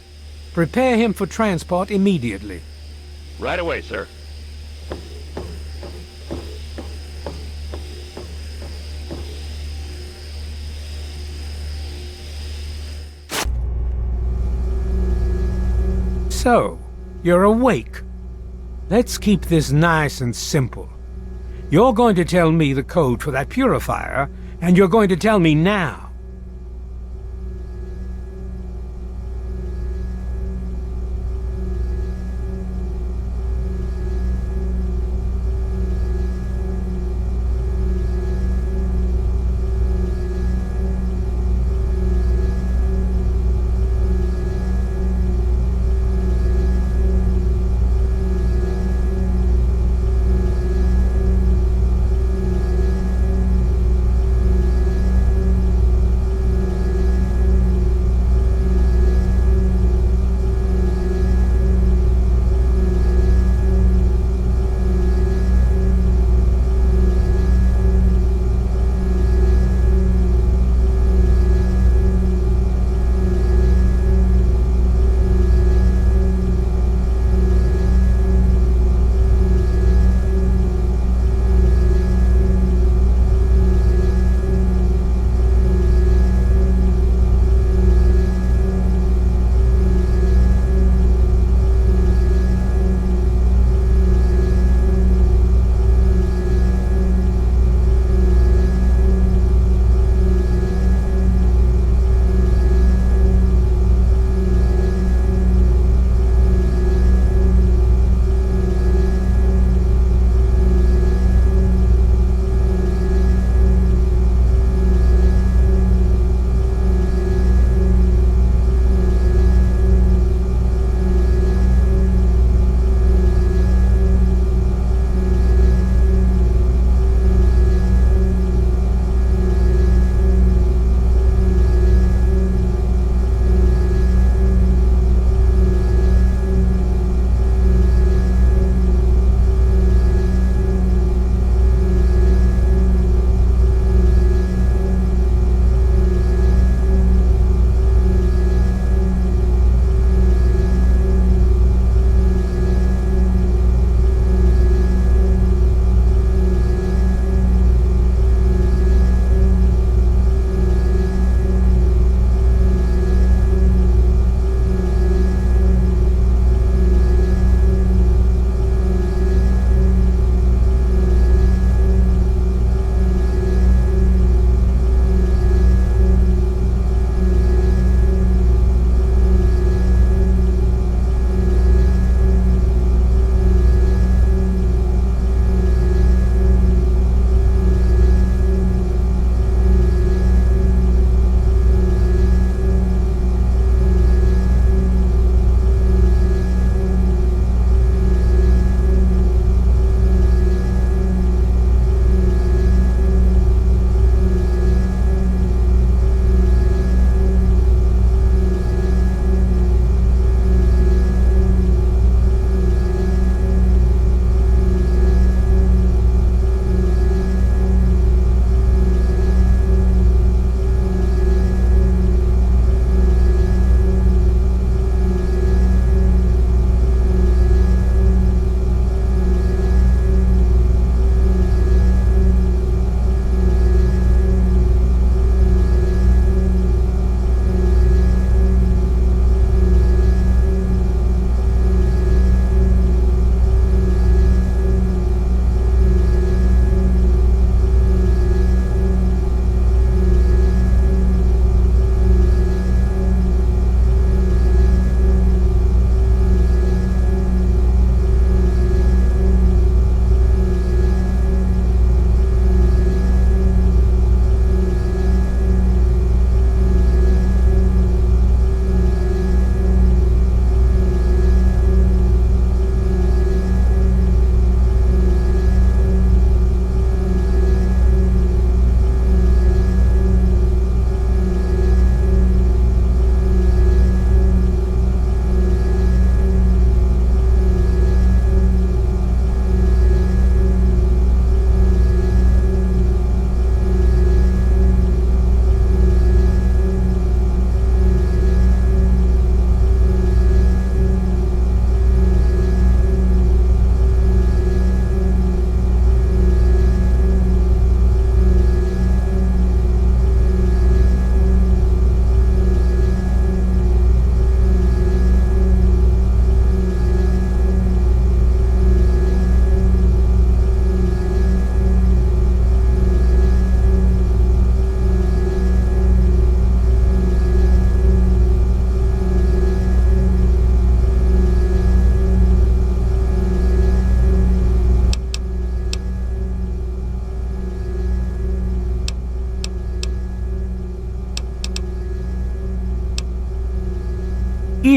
Prepare him for transport immediately. Right away, sir. So, you're awake. Let's keep this nice and simple. You're going to tell me the code for that purifier, and you're going to tell me now.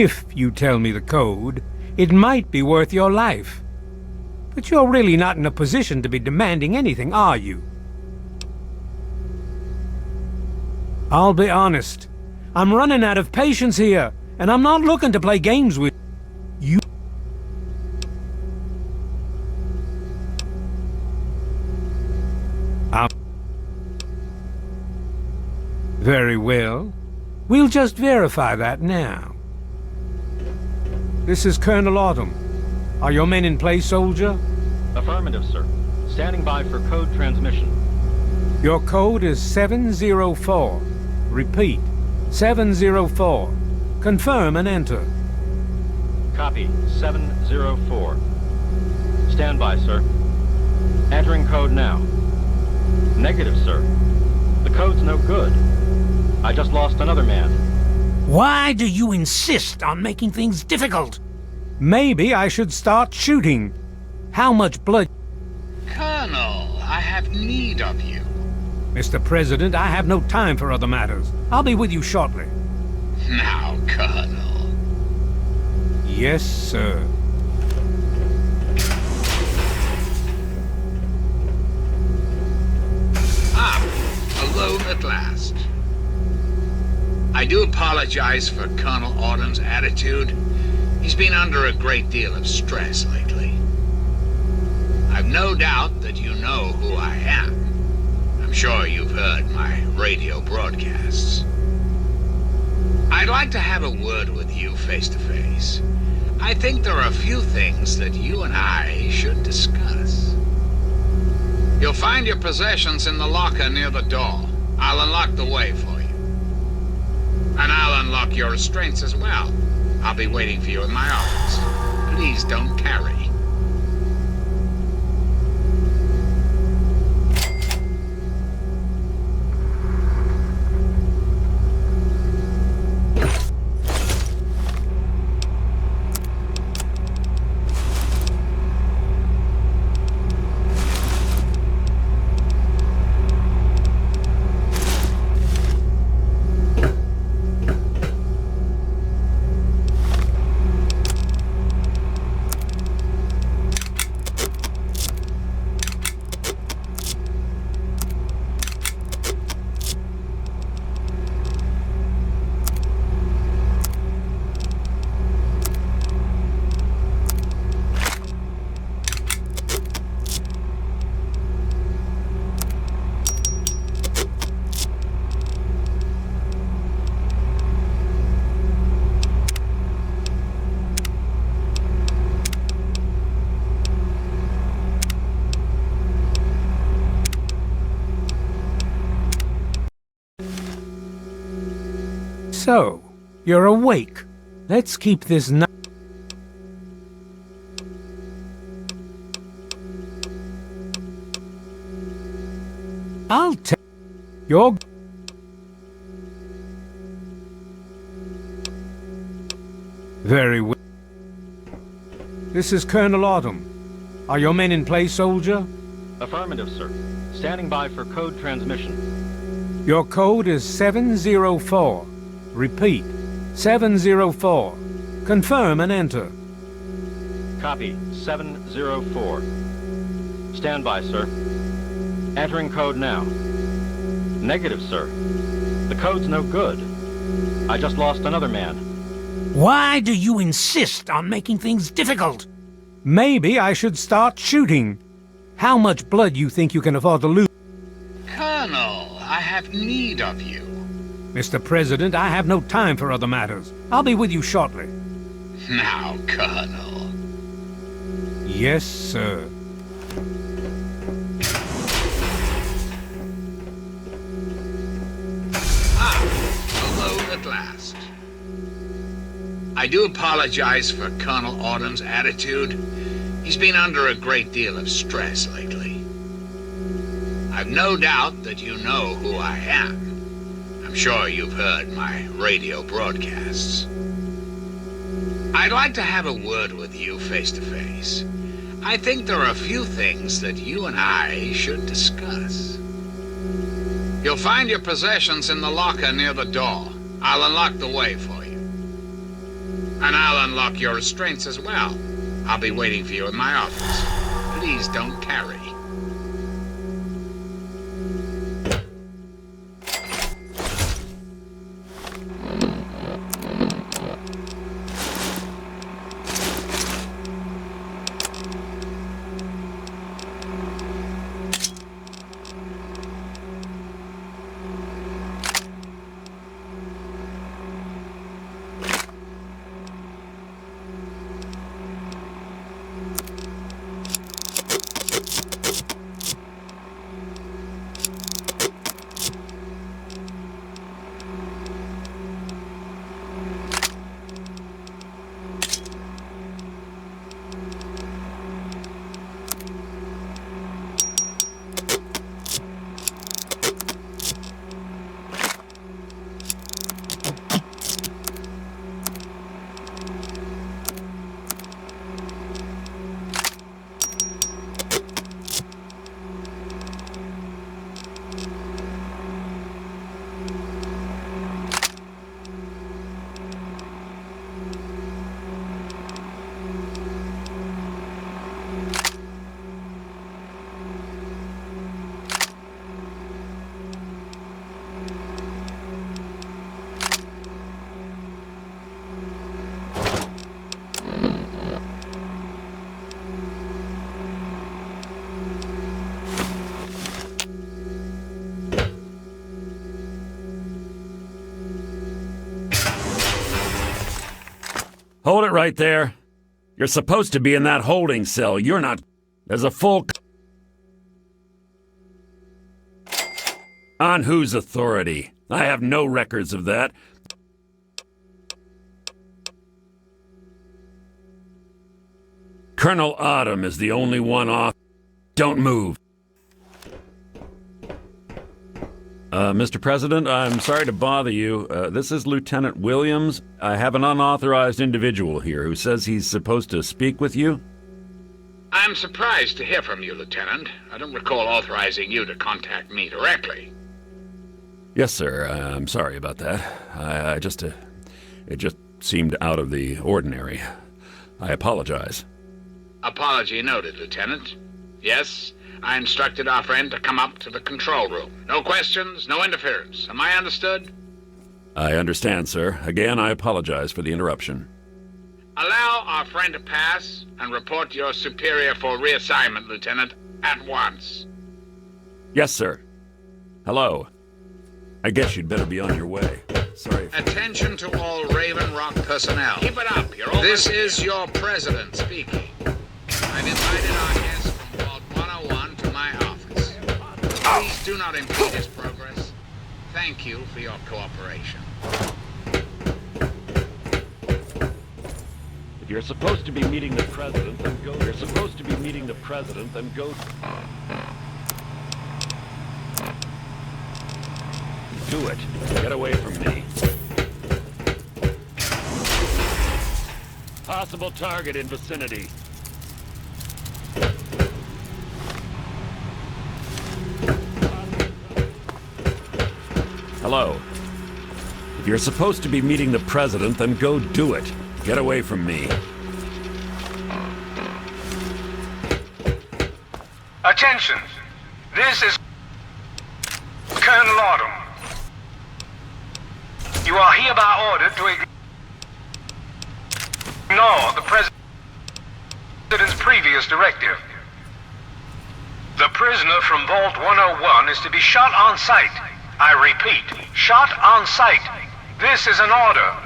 If you tell me the code, it might be worth your life. But you're really not in a position to be demanding anything, are you? I'll be honest. I'm running out of patience here, and I'm not looking to play games with you. Very well. We'll just verify that now. This is Colonel Autumn. Are your men in place, soldier? Affirmative, sir. Standing by for code transmission. Your code is 704. Repeat, 704. Confirm and enter. Copy, 704. Stand by, sir. Entering code now. Negative, sir. The code's no good. I just lost another man. Why do you insist on making things difficult? Maybe I should start shooting. How much blood? Colonel, I have need of you. Mr. President, I have no time for other matters. I'll be with you shortly. Now, Colonel. Yes, sir. Alone at last. I do apologize for Colonel Autumn's attitude. He's been under a great deal of stress lately. I've no doubt that you know who I am. I'm sure you've heard my radio broadcasts. I'd like to have a word with you face to face. I think there are a few things that you and I should discuss. You'll find your possessions in the locker near the door. I'll unlock the way for you. And I'll unlock your restraints as well. I'll be waiting for you in my office. Please don't carry. So, you're awake. Let's keep this night. I'll tell you're very well. This is Colonel Autumn. Are your men in place, soldier? Affirmative, sir. Standing by for code transmission. Your code is 704. Repeat, 704. Confirm and enter. Copy, 704. Stand by, sir. Entering code now. Negative, sir. The code's no good. I just lost another man. Why do you insist on making things difficult? Maybe I should start shooting. How much blood you think you can afford to lose? Colonel, I have need of you. Mr. President, I have no time for other matters. I'll be with you shortly. Now, Colonel. Yes, sir. Alone at last. I do apologize for Colonel Autumn's attitude. He's been under a great deal of stress lately. I've no doubt that you know who I am. I'm sure you've heard my radio broadcasts. I'd like to have a word with you face to face. I think there are a few things that you and I should discuss. You'll find your possessions in the locker near the door. I'll unlock the way for you. And I'll unlock your restraints as well. I'll be waiting for you in my office. Please don't carry. Hold it right there. You're supposed to be in that holding cell. You're not. There's a full... On whose authority? I have no records of that. Colonel Autumn is the only one off. Don't move. Mr. President, I'm sorry to bother you. This is Lieutenant Williams. I have an unauthorized individual here who says he's supposed to speak with you. I'm surprised to hear from you, Lieutenant. I don't recall authorizing you to contact me directly. Yes, sir. I'm sorry about that. It just seemed out of the ordinary. I apologize. Apology noted, Lieutenant. Yes, I instructed our friend to come up to the control room. No questions, no interference. Am I understood? I understand, sir. Again, I apologize for the interruption. Allow our friend to pass and report to your superior for reassignment, Lieutenant, at once. Yes, sir. Hello. I guess you'd better be on your way. Sorry. Attention to all Raven Rock personnel. Keep it up. You're over. This is your president speaking. I've invited our guest from Vault 101 to my office. Please do not impede his progress. Thank you for your cooperation. If you're supposed to be meeting the president, then go. You're supposed to be meeting the president, then go. Do it. Get away from me. Possible target in vicinity. Hello. If you're supposed to be meeting the president, then go do it. Get away from me. Attention. This is Colonel Autumn. You are hereby ordered to ignore the President's previous directive. The prisoner from Vault 101 is to be shot on sight. I repeat, shot on sight. This is an order.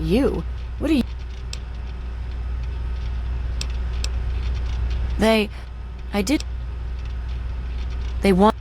You? What are you... I did... They want...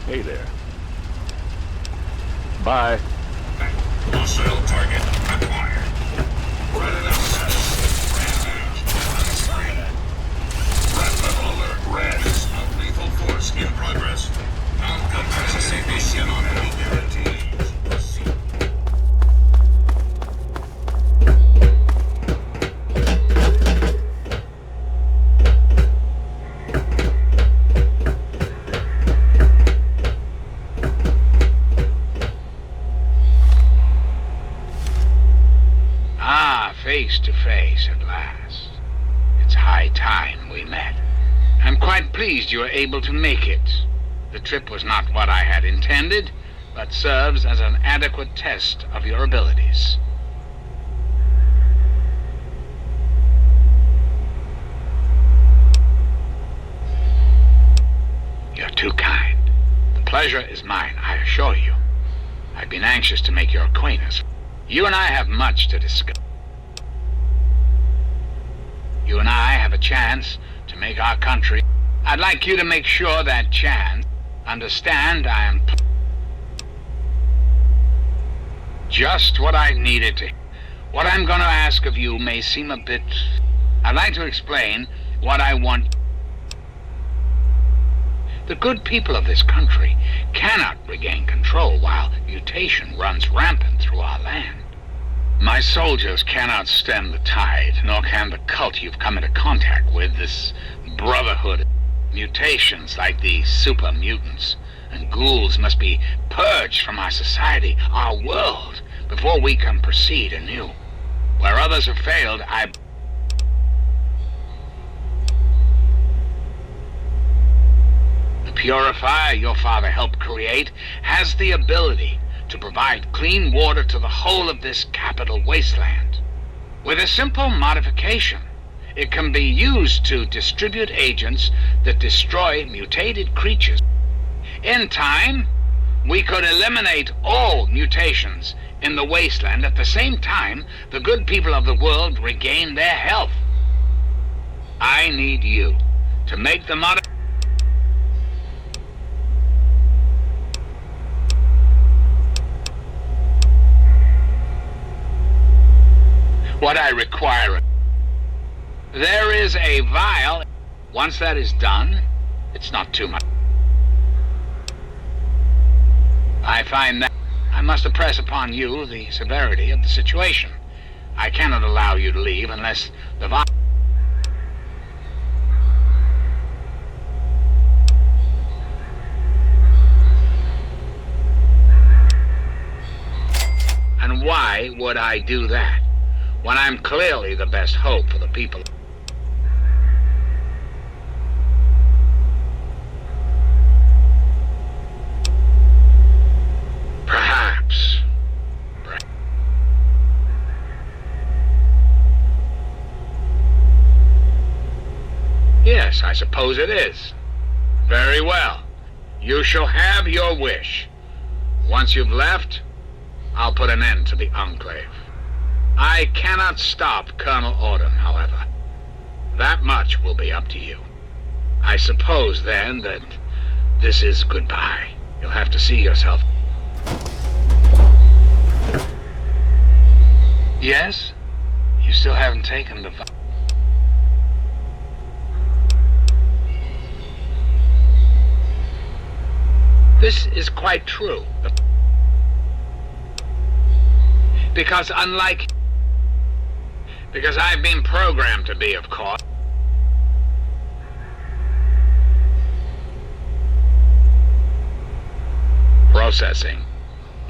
Hey there. Bye. Hostile target acquired. Red assess. Red level alert. Red is of lethal force in progress. Non-compatibility on any guarantees. Proceed. Face to face at last. It's high time we met. I'm quite pleased you were able to make it. The trip was not what I had intended, but serves as an adequate test of your abilities. You're too kind. The pleasure is mine, I assure you. I've been anxious to make your acquaintance. You and I have much to discuss. You and I have a chance to make our country. I'd like you to make sure that chance. Understand, I am just what I needed to. What I'm going to ask of you may seem a bit... I'd like to explain what I want. The good people of this country cannot regain control while mutation runs rampant through our land. My soldiers cannot stem the tide, nor can the cult you've come into contact with, this Brotherhood. Mutations like the super mutants and ghouls must be purged from our society, our world, before we can proceed anew. Where others have failed, The purifier your father helped create has the ability to provide clean water to the whole of this Capital Wasteland. With a simple modification, it can be used to distribute agents that destroy mutated creatures. In time, we could eliminate all mutations in the wasteland. At the same time, the good people of the world regain their health. I need you to make the modification. What I require. There is a vial. Once that is done, it's not too much. I find that I must impress upon you the severity of the situation. I cannot allow you to leave unless the vial... And why would I do that when I'm clearly the best hope for the people? Perhaps. Yes, I suppose it is. Very well. You shall have your wish. Once you've left, I'll put an end to the Enclave. I cannot stop Colonel Autumn, however. That much will be up to you. I suppose, then, that this is goodbye. You'll have to see yourself. Yes? You still haven't taken the... This is quite true. Because I've been programmed to be, of course. Processing.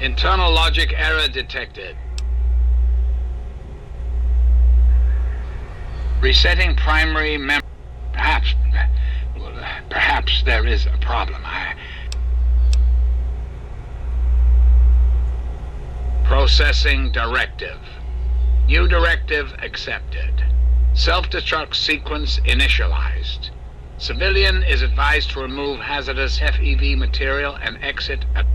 Internal logic error detected. Resetting primary memory. Perhaps there is a problem. Processing directive. New directive accepted. Self-destruct sequence initialized. Civilian is advised to remove hazardous FEV material and exit at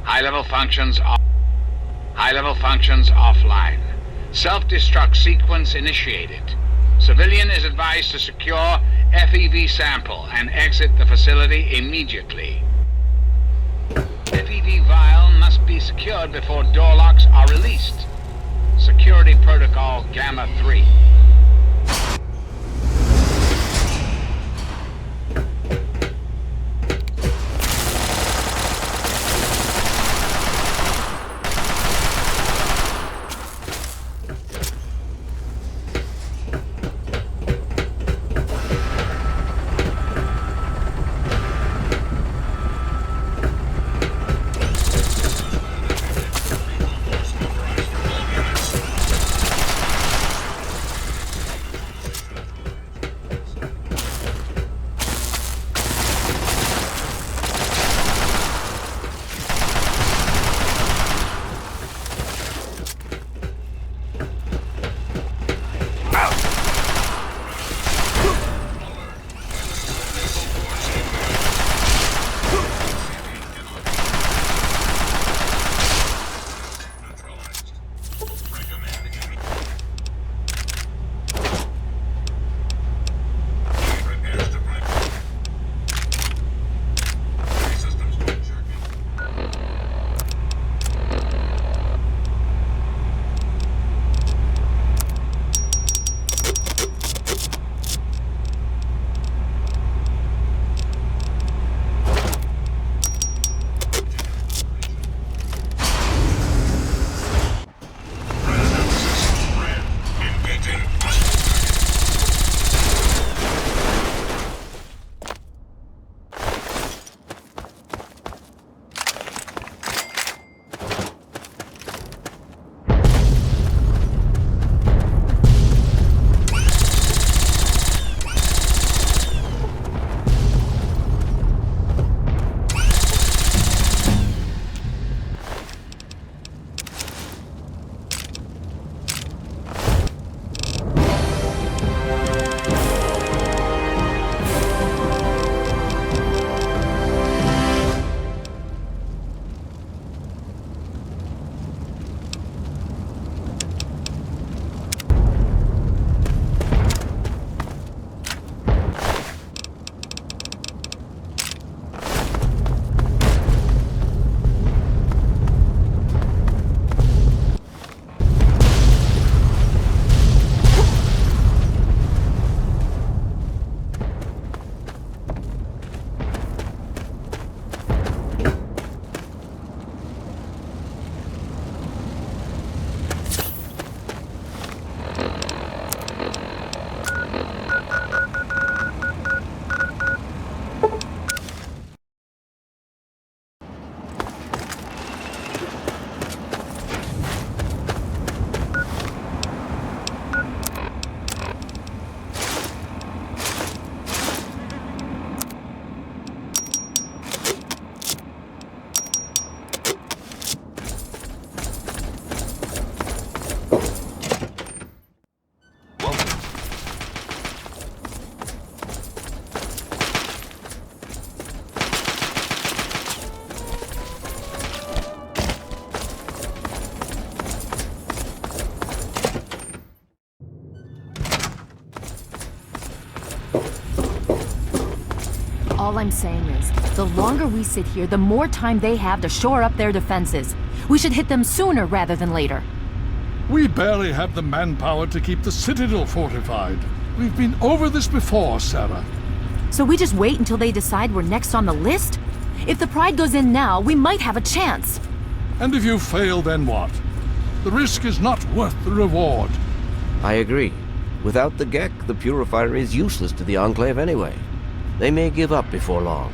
high-level functions offline. Self-destruct sequence initiated. Civilian is advised to secure FEV sample and exit the facility immediately. FEV vial must be secured before door locks are released. Security Protocol Gamma 3. All I'm saying is, the longer we sit here, the more time they have to shore up their defenses. We should hit them sooner rather than later. We barely have the manpower to keep the Citadel fortified. We've been over this before, Sarah. So we just wait until they decide we're next on the list? If the Pride goes in now, we might have a chance. And if you fail, then what? The risk is not worth the reward. I agree. Without the Gek, the Purifier is useless to the Enclave anyway. They may give up before long.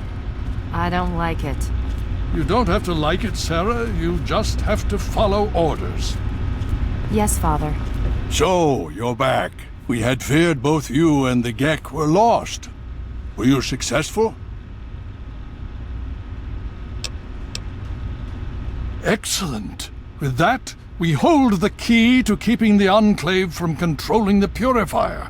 I don't like it. You don't have to like it, Sarah. You just have to follow orders. Yes, Father. So, you're back. We had feared both you and the Gek were lost. Were you successful? Excellent. With that, we hold the key to keeping the Enclave from controlling the Purifier.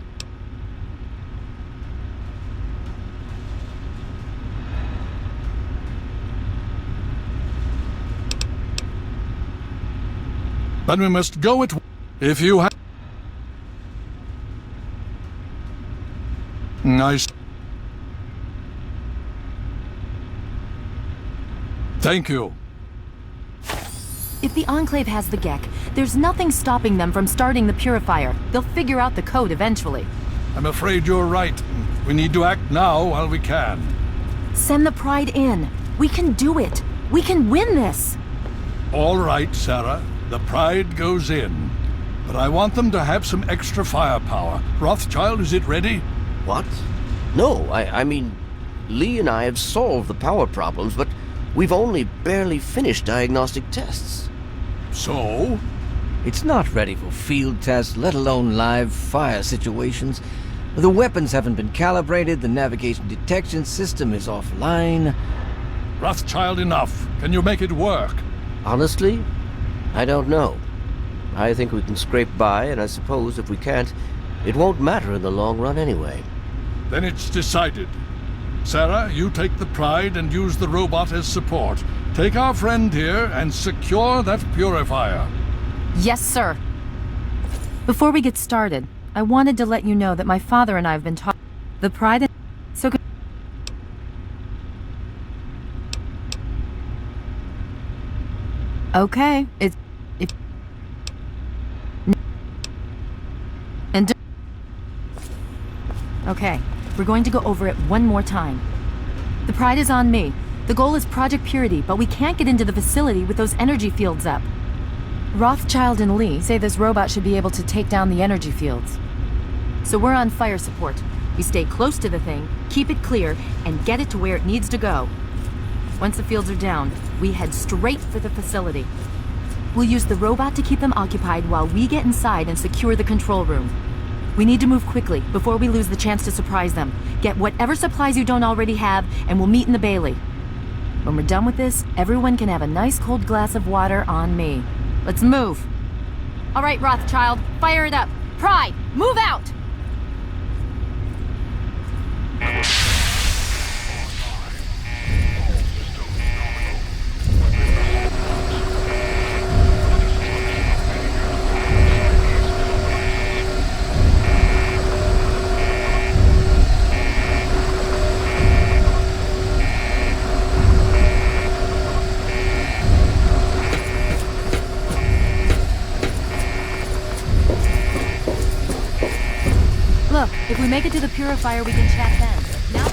But we must go at... If you have... Nice. Thank you. If the Enclave has the Gek, there's nothing stopping them from starting the Purifier. They'll figure out the code eventually. I'm afraid you're right. We need to act now while we can. Send the Pride in. We can do it. We can win this. All right, Sarah. The Pride goes in. But I want them to have some extra firepower. Rothschild, is it ready? What? No, I mean, Lee and I have solved the power problems, but we've only barely finished diagnostic tests. So? It's not ready for field tests, let alone live fire situations. The weapons haven't been calibrated, the navigation detection system is offline. Rothschild, enough. Can you make it work? Honestly, I don't know. I think we can scrape by, and I suppose if we can't, it won't matter in the long run anyway. Then it's decided. Sarah, you take the Pride and use the robot as support. Take our friend here and secure that Purifier. Yes, sir. Before we get started, I wanted to let you know that my father and I have been talking. The Pride and... So... Okay, it's... If... And... Okay, we're going to go over it one more time. The Pride is on me. The goal is Project Purity, but we can't get into the facility with those energy fields up. Rothschild and Lee say this robot should be able to take down the energy fields. So we're on fire support. We stay close to the thing, keep it clear, and get it to where it needs to go. Once the fields are down, we head straight for the facility. We'll use the robot to keep them occupied while we get inside and secure the control room. We need to move quickly before we lose the chance to surprise them. Get whatever supplies you don't already have, and we'll meet in the Bailey. When we're done with this, everyone can have a nice cold glass of water on me. Let's move. All right, Rothschild, fire it up. Pride, move out! Look, if we make it to the Purifier, we can chat then. Now...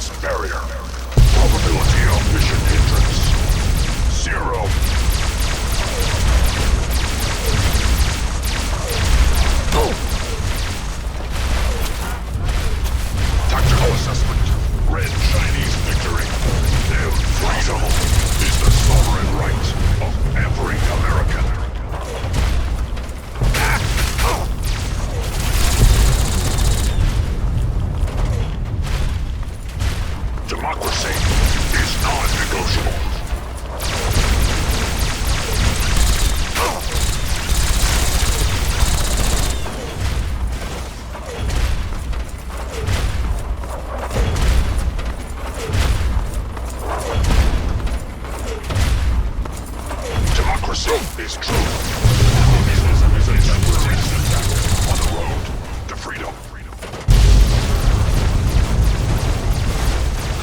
resonance barrier. Probability of mission hindrance 0. Tactical assessment. Red Chinese victory. Their freedom is the sovereign right of every American. Democracy is non-negotiable. Democracy is true. Communism is a temporary setback on the road to freedom.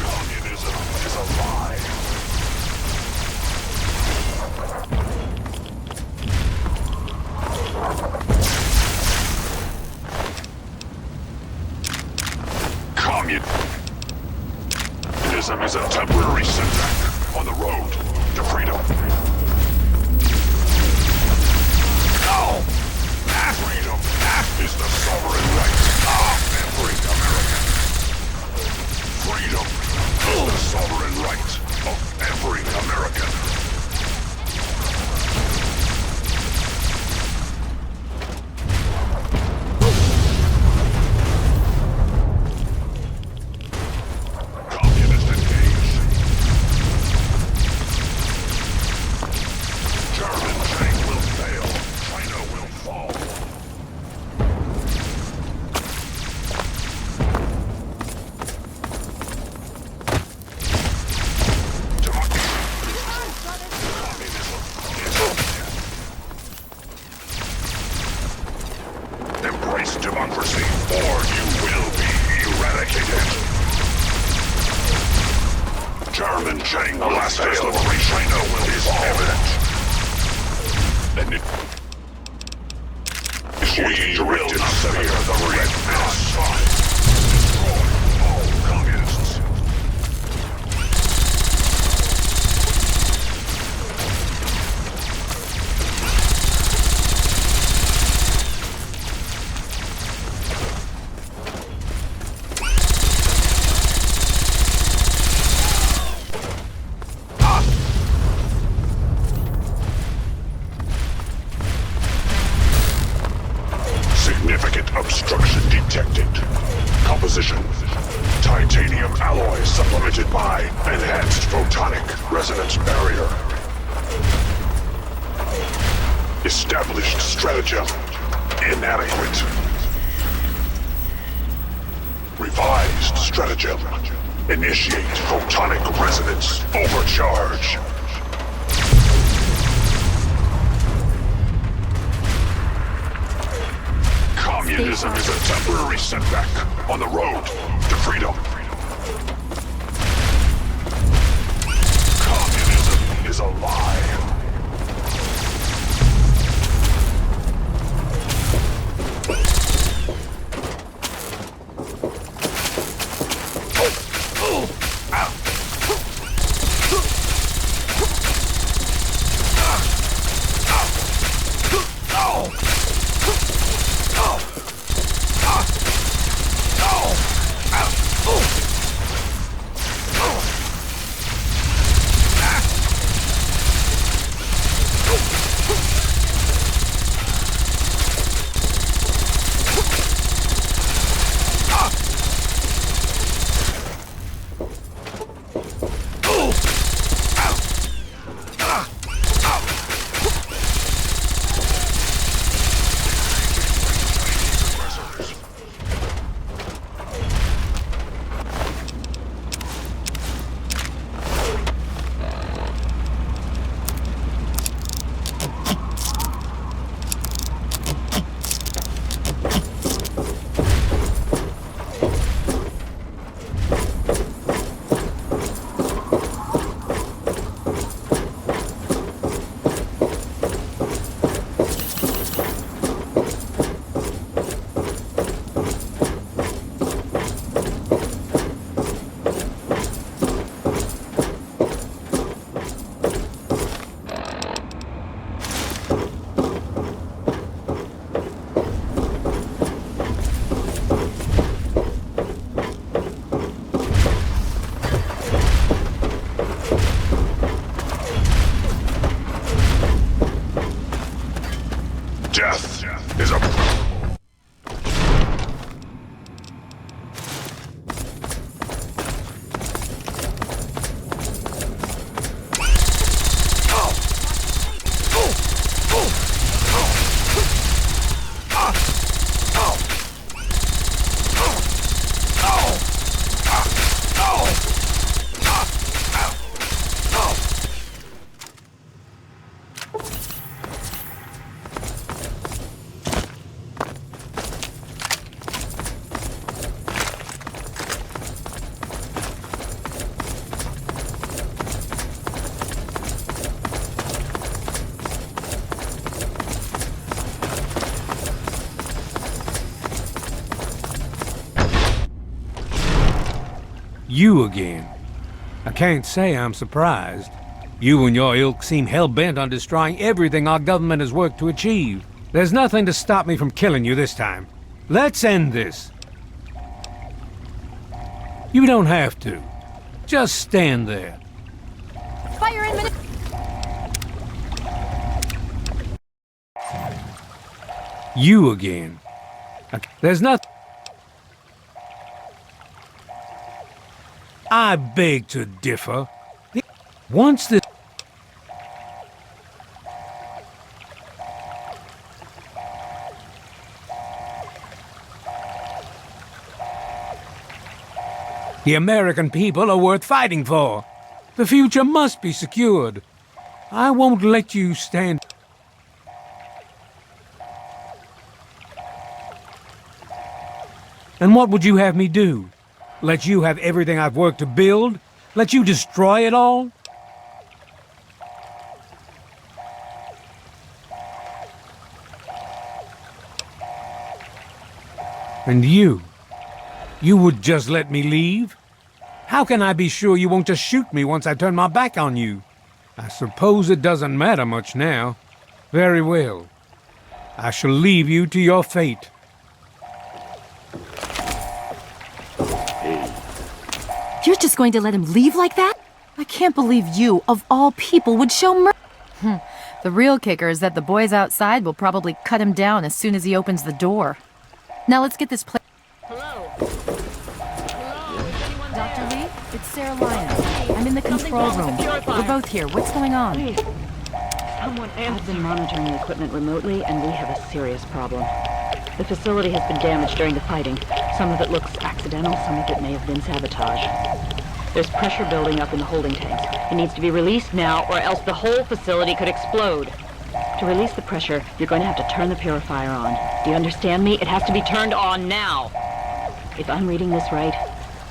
Communism is a lie. Communism is a temporary setback on the road to freedom. No! Freedom is the sovereign right of every American. Freedom is the sovereign right of every American. Communist engaged. German tank will fail. China will fall. Embrace democracy, or you will be eradicated. German Chang will fail. China will is evident. And it we will not fear the red mass. Destroy all communists. Significant obstruction detected. Composition: titanium alloy supplemented by enhanced photonic resonance barrier. Established stratagem inadequate. Revised stratagem. Initiate photonic resonance overcharge. Communism is a temporary setback on the road to freedom. Communism is a lie. You again. I can't say I'm surprised. You and your ilk seem hell-bent on destroying everything our government has worked to achieve. There's nothing to stop me from killing you this time. Let's end this. You don't have to. Just stand there. Fire in minute. You again. There's nothing. I beg to differ. Once this... The American people are worth fighting for. The future must be secured. I won't let you stand... And what would you have me do? Let you have everything I've worked to build? Let you destroy it all? And you would just let me leave? How can I be sure you won't just shoot me once I turn my back on you? I suppose it doesn't matter much now. Very well. I shall leave you to your fate. You're just going to let him leave like that? I can't believe you, of all people, would show mercy. The real kicker is that the boys outside will probably cut him down as soon as he opens the door. Now let's get this place. Hello? Dr. Lee, it's Sarah Lyons. I'm in the control room. We're both here. What's going on? Please. I've been monitoring the equipment remotely, and we have a serious problem. The facility has been damaged during the fighting. Some of it looks accidental, some of it may have been sabotage. There's pressure building up in the holding tanks. It needs to be released now, or else the whole facility could explode. To release the pressure, you're going to have to turn the purifier on. Do you understand me? It has to be turned on now. If I'm reading this right,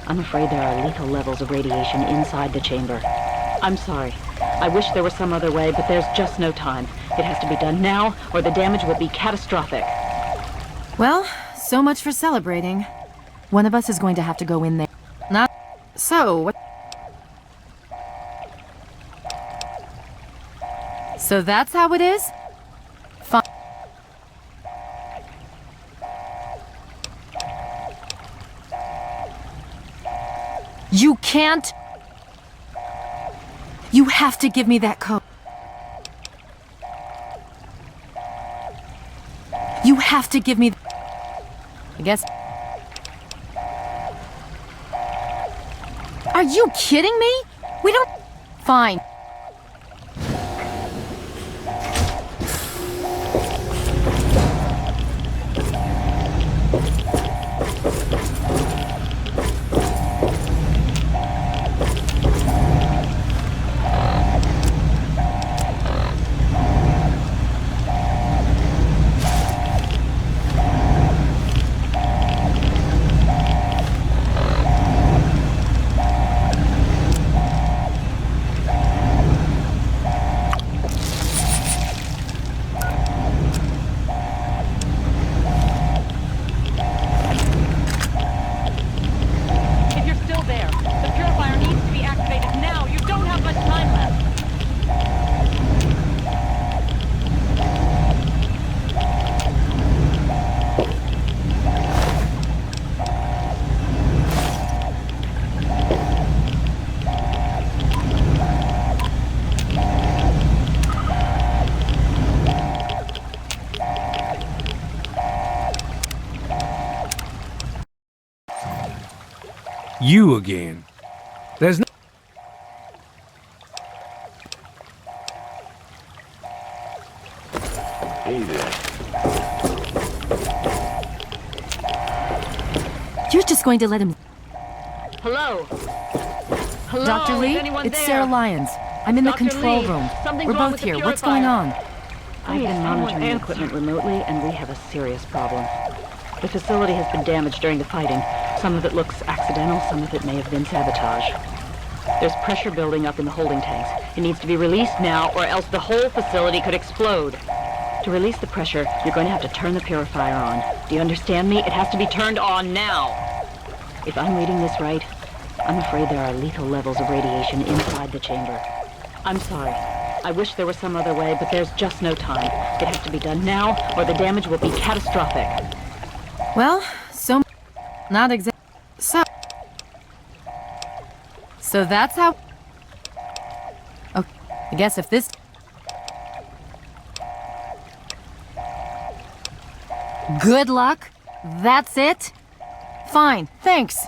I'm afraid there are lethal levels of radiation inside the chamber. I'm sorry. I wish there was some other way, but there's just no time. It has to be done now, or the damage will be catastrophic. Well, so much for celebrating. One of us is going to have to go in there. Not so. What? So that's how it is? Fine. You can't. You have to give me that code. You have to give me... I guess... Are you kidding me? We don't... Fine. You again. There's no... Hey there. You're just going to let him... Hello? Hello? Dr. Lee, Is anyone it's there? Sarah Lyons. I'm in the Dr. control Lee, room. something's We're wrong both with the here. What's going on? I've been monitoring the equipment remotely, and we have a serious problem. The facility has been damaged during the fighting. Some of it looks accidental, some of it may have been sabotage. There's pressure building up in the holding tanks. It needs to be released now, or else the whole facility could explode. To release the pressure, you're going to have to turn the purifier on. Do you understand me? It has to be turned on now. If I'm reading this right, I'm afraid there are lethal levels of radiation inside the chamber. I'm sorry. I wish there was some other way, but there's just no time. It has to be done now, or the damage will be catastrophic. Well, so... Not exactly... So that's how... Okay, I guess if this... Good luck? That's it? Fine, thanks.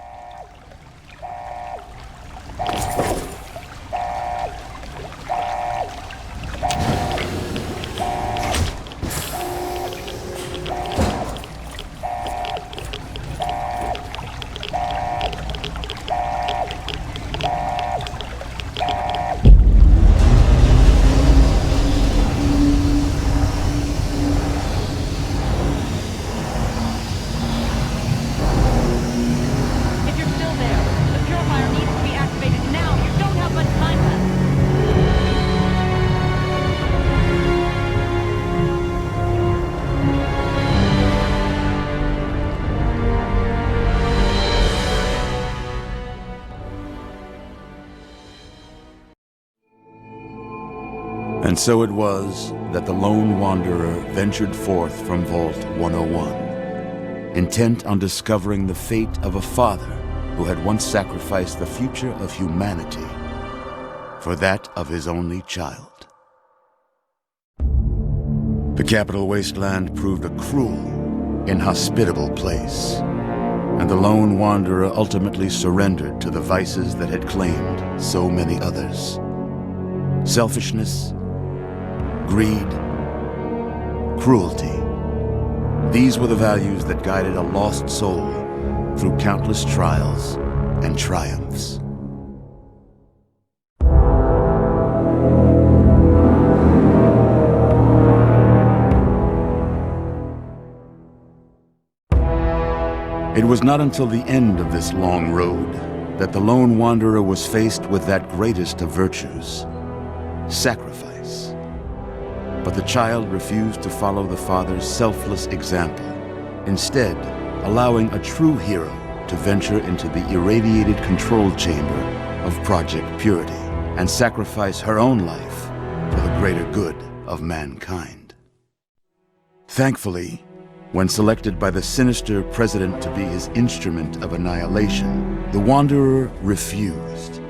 And so it was that the lone wanderer ventured forth from Vault 101, intent on discovering the fate of a father who had once sacrificed the future of humanity for that of his only child. The Capital Wasteland proved a cruel, inhospitable place, and the lone wanderer ultimately surrendered to the vices that had claimed so many others. Selfishness, greed, cruelty. These were the values that guided a lost soul through countless trials and triumphs. It was not until the end of this long road that the lone wanderer was faced with that greatest of virtues, sacrifice. But the child refused to follow the father's selfless example, instead allowing a true hero to venture into the irradiated control chamber of Project Purity and sacrifice her own life for the greater good of mankind. Thankfully, when selected by the sinister president to be his instrument of annihilation, the Wanderer refused.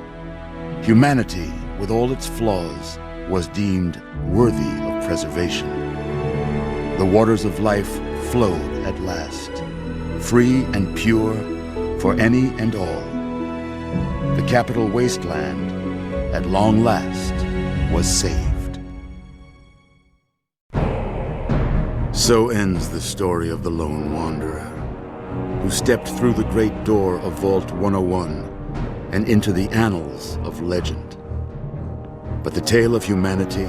Humanity, with all its flaws, was deemed worthy of preservation. The waters of life flowed at last, free and pure for any and all. The Capital Wasteland, at long last, was saved. So ends the story of the lone wanderer, who stepped through the great door of Vault 101 and into the annals of legend. But the tale of humanity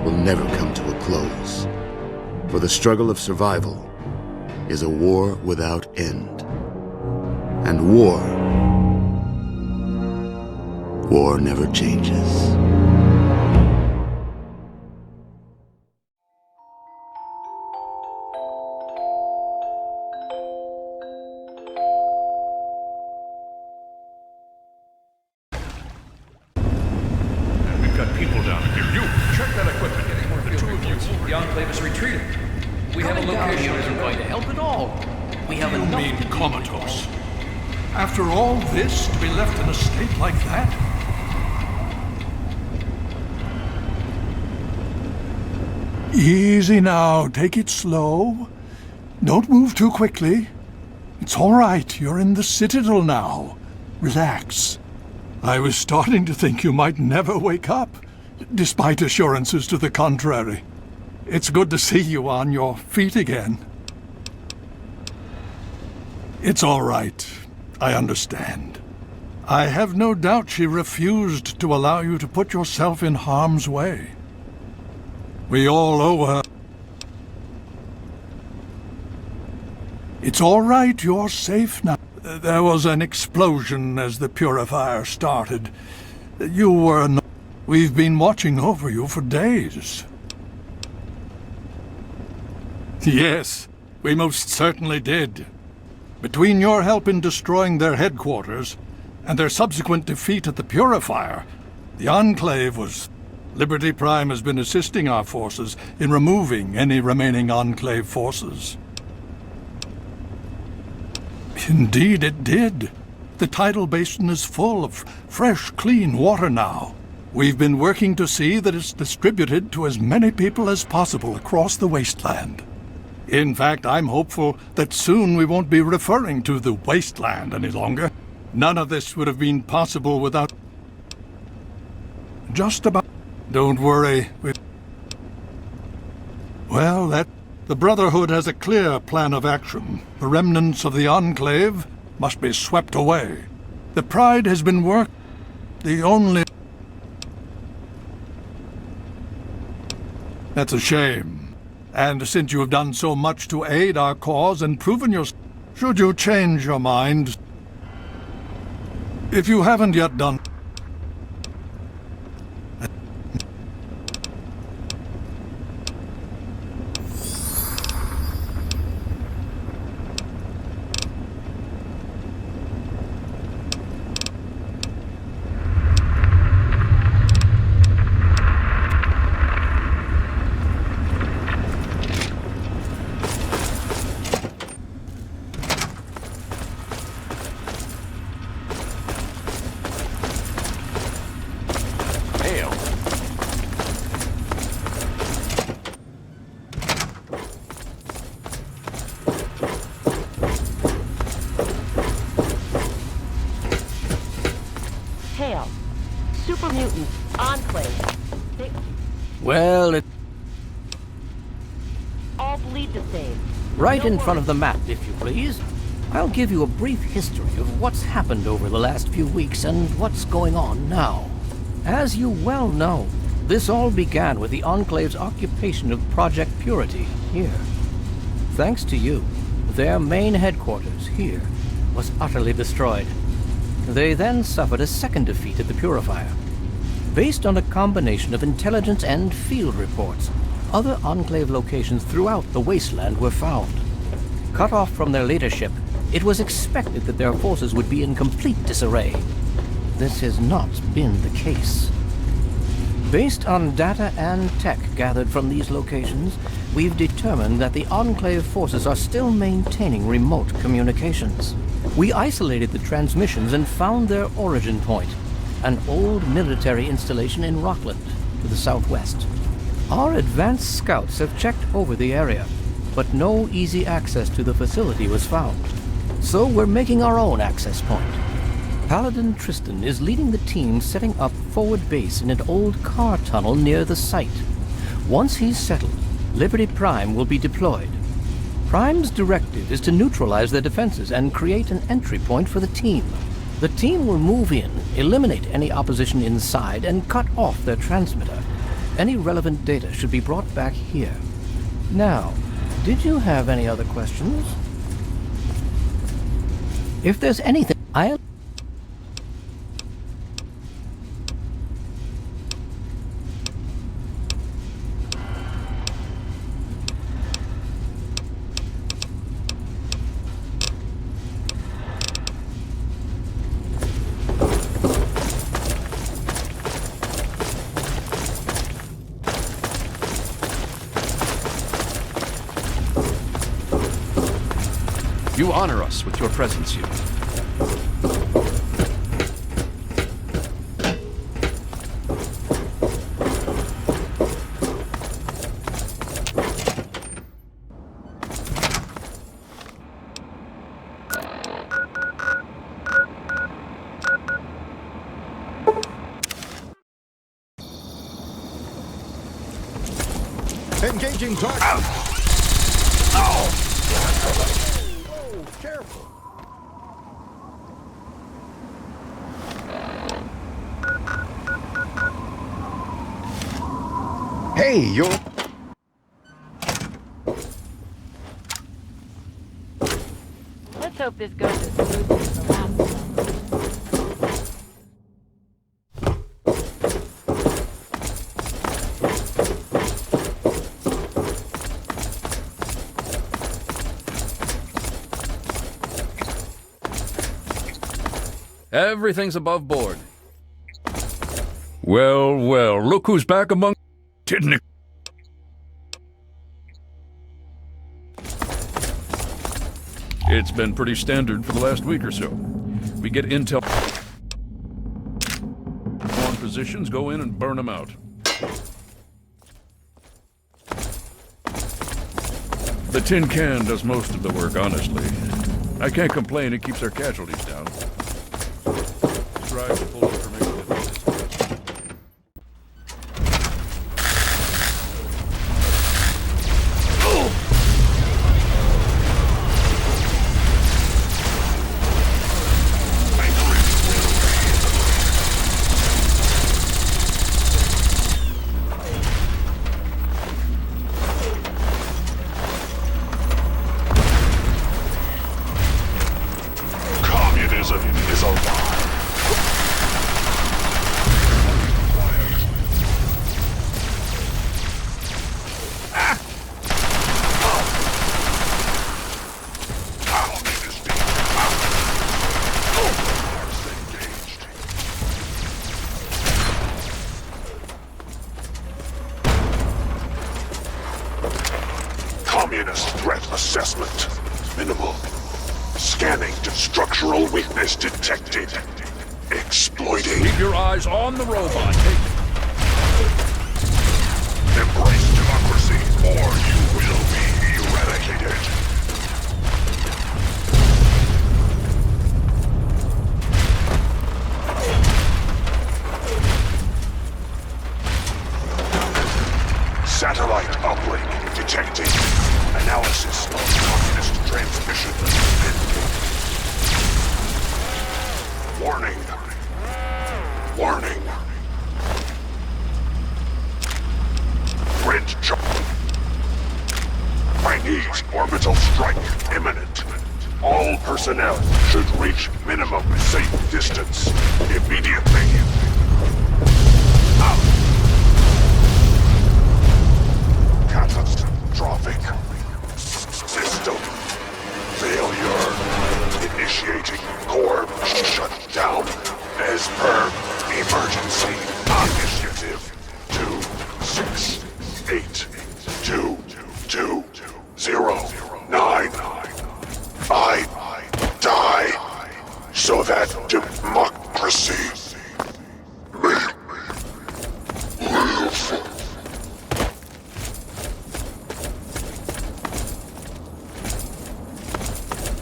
will never come to a close, for the struggle of survival is a war without end. And war never changes. People down here. You, check that equipment. The two of you. The Enclave is retreating. We have a location that isn't going to help at all. We have enough. You mean comatose? After all this, to be left in a state like that? Easy now. Take it slow. Don't move too quickly. It's all right. You're in the Citadel now. Relax. I was starting to think you might never wake up, despite assurances to the contrary. It's good to see you on your feet again. It's all right. I understand. I have no doubt she refused to allow you to put yourself in harm's way. We all owe her. It's all right. You're safe now. There was an explosion as the purifier started. You were not... We've been watching over you for days. Yes, we most certainly did. Between your help in destroying their headquarters and their subsequent defeat at the Purifier, the Enclave was... Liberty Prime has been assisting our forces in removing any remaining Enclave forces. Indeed it did. The tidal basin is full of fresh, clean water now. We've been working to see that it's distributed to as many people as possible across the wasteland. In fact, I'm hopeful that soon we won't be referring to the wasteland any longer. None of this would have been possible without... Just about... Don't worry. Well, the Brotherhood has a clear plan of action. The remnants of the Enclave must be swept away. The Pride has been the only... That's a shame. And since you have done so much to aid our cause and proven should you change your mind, if you haven't yet done... Well, it... All bleed the same. Right in front of the map, if you please. I'll give you a brief history of what's happened over the last few weeks and what's going on now. As you well know, this all began with the Enclave's occupation of Project Purity here. Thanks to you, their main headquarters here was utterly destroyed. They then suffered a second defeat at the Purifier. Based on a combination of intelligence and field reports, other Enclave locations throughout the wasteland were found. Cut off from their leadership, it was expected that their forces would be in complete disarray. This has not been the case. Based on data and tech gathered from these locations, we've determined that the Enclave forces are still maintaining remote communications. We isolated the transmissions and found their origin point, an old military installation in Rockland, to the southwest. Our advanced scouts have checked over the area, but no easy access to the facility was found. So we're making our own access point. Paladin Tristan is leading the team setting up forward base in an old car tunnel near the site. Once he's settled, Liberty Prime will be deployed. Prime's directive is to neutralize their defenses and create an entry point for the team. The team will move in, eliminate any opposition inside, and cut off their transmitter. Any relevant data should be brought back here. Now, did you have any other questions? If there's anything, I'll... You honor us with your presence here. Engaging target. Careful. Hey, you're... Let's hope this goes as smoothly as the last one. Everything's above board. Well, well, look who's back among... Didn't it? It's been pretty standard for the last week or so. We get intel on positions, go in and burn them out. The tin can does most of the work, honestly. I can't complain, it keeps our casualties down. Strive to pull information at this. Communist threat assessment. Minimal. Scanning to structural weakness detected. Exploiting. Keep your eyes on the robot. Embrace democracy, or you will be eradicated. Satellite uplink detected. Analysis of communist transmission. Warning. Warning. Red chart. Chinese orbital strike imminent. All personnel should reach minimum safe distance immediately. Out. Catastrophic. System failure. Initiating core shutdown as per emergency initiative 2682209. I die so that democracy may live.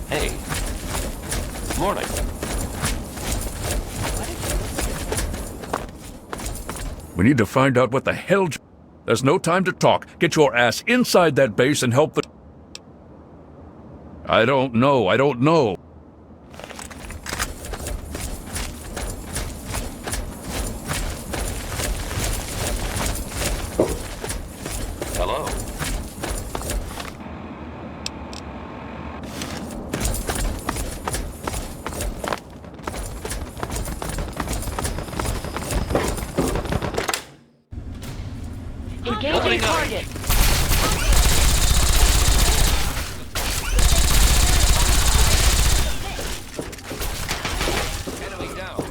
Hey. Morning. We need to find out what the hell... There's no time to talk. Get your ass inside that base and help the... I don't know. Hello? Engaging target. Enemy down.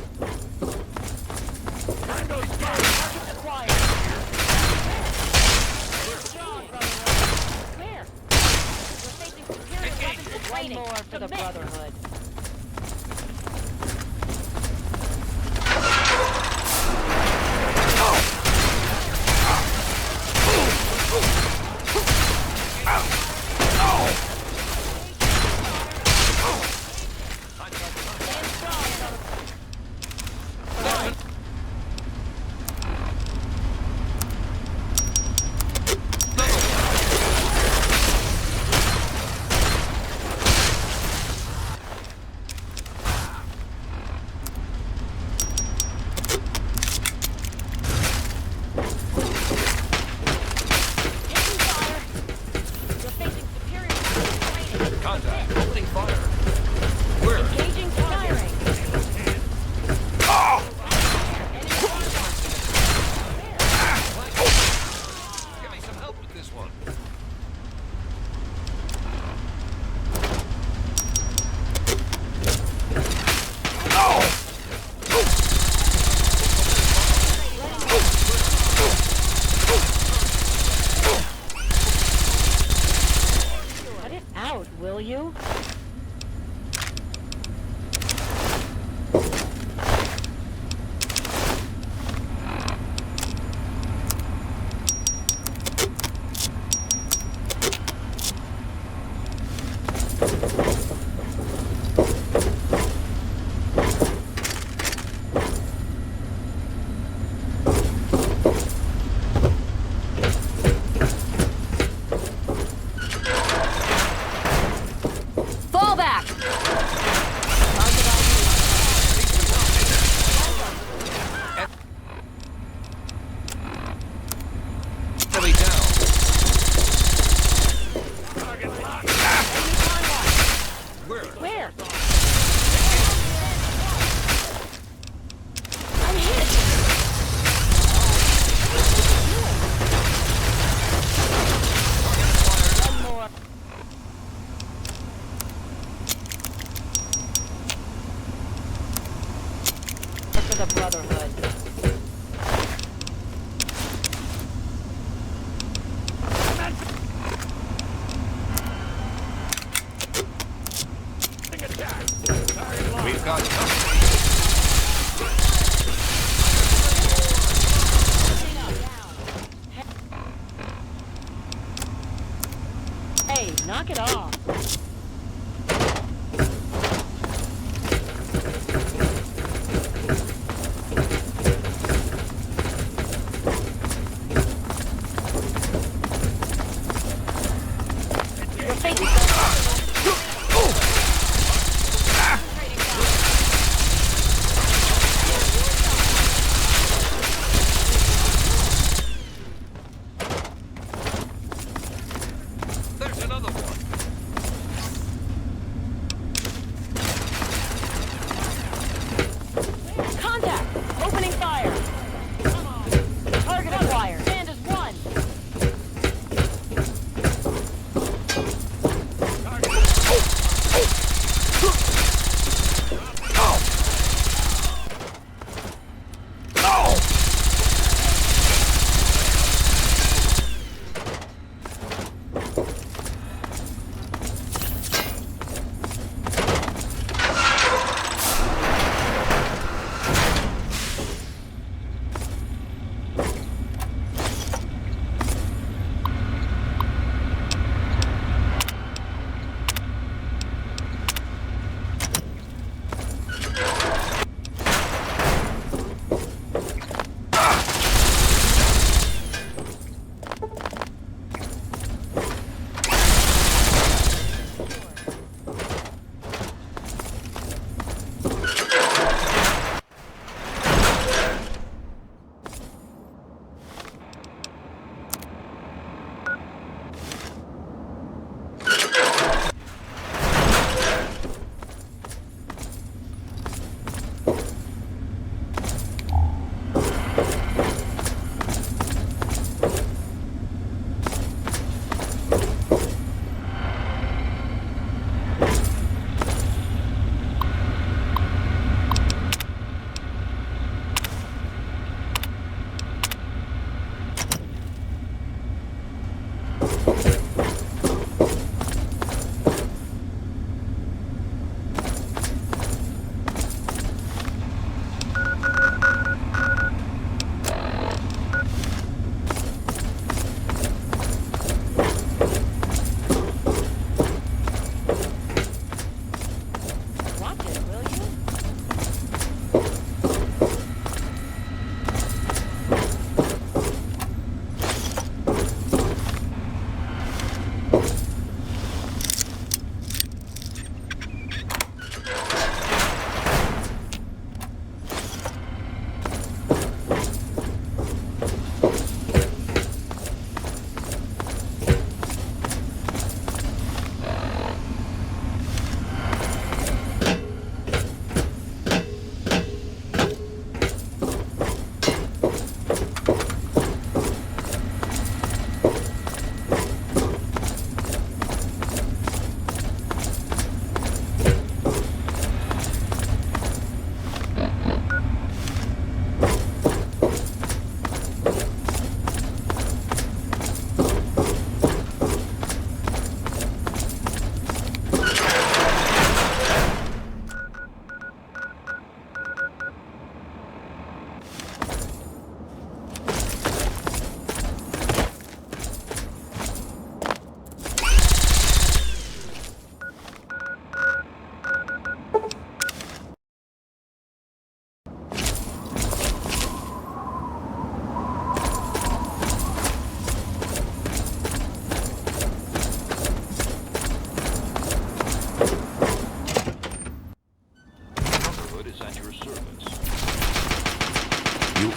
One more for the Brotherhood. the Brotherhood. We've got company. Hey, knock it off. There's another one. Contact! Opening fire! Come on. Target acquired. Stand as one.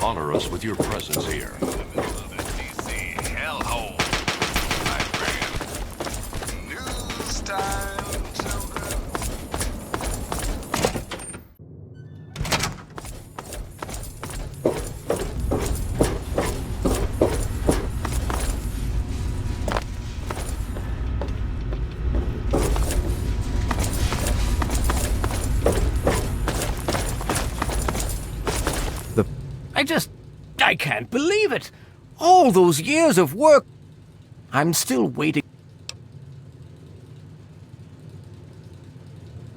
honor us with your presence here. D.C. hellhole, my friend. News time, children. I can't believe it. All those years of work. I'm still waiting.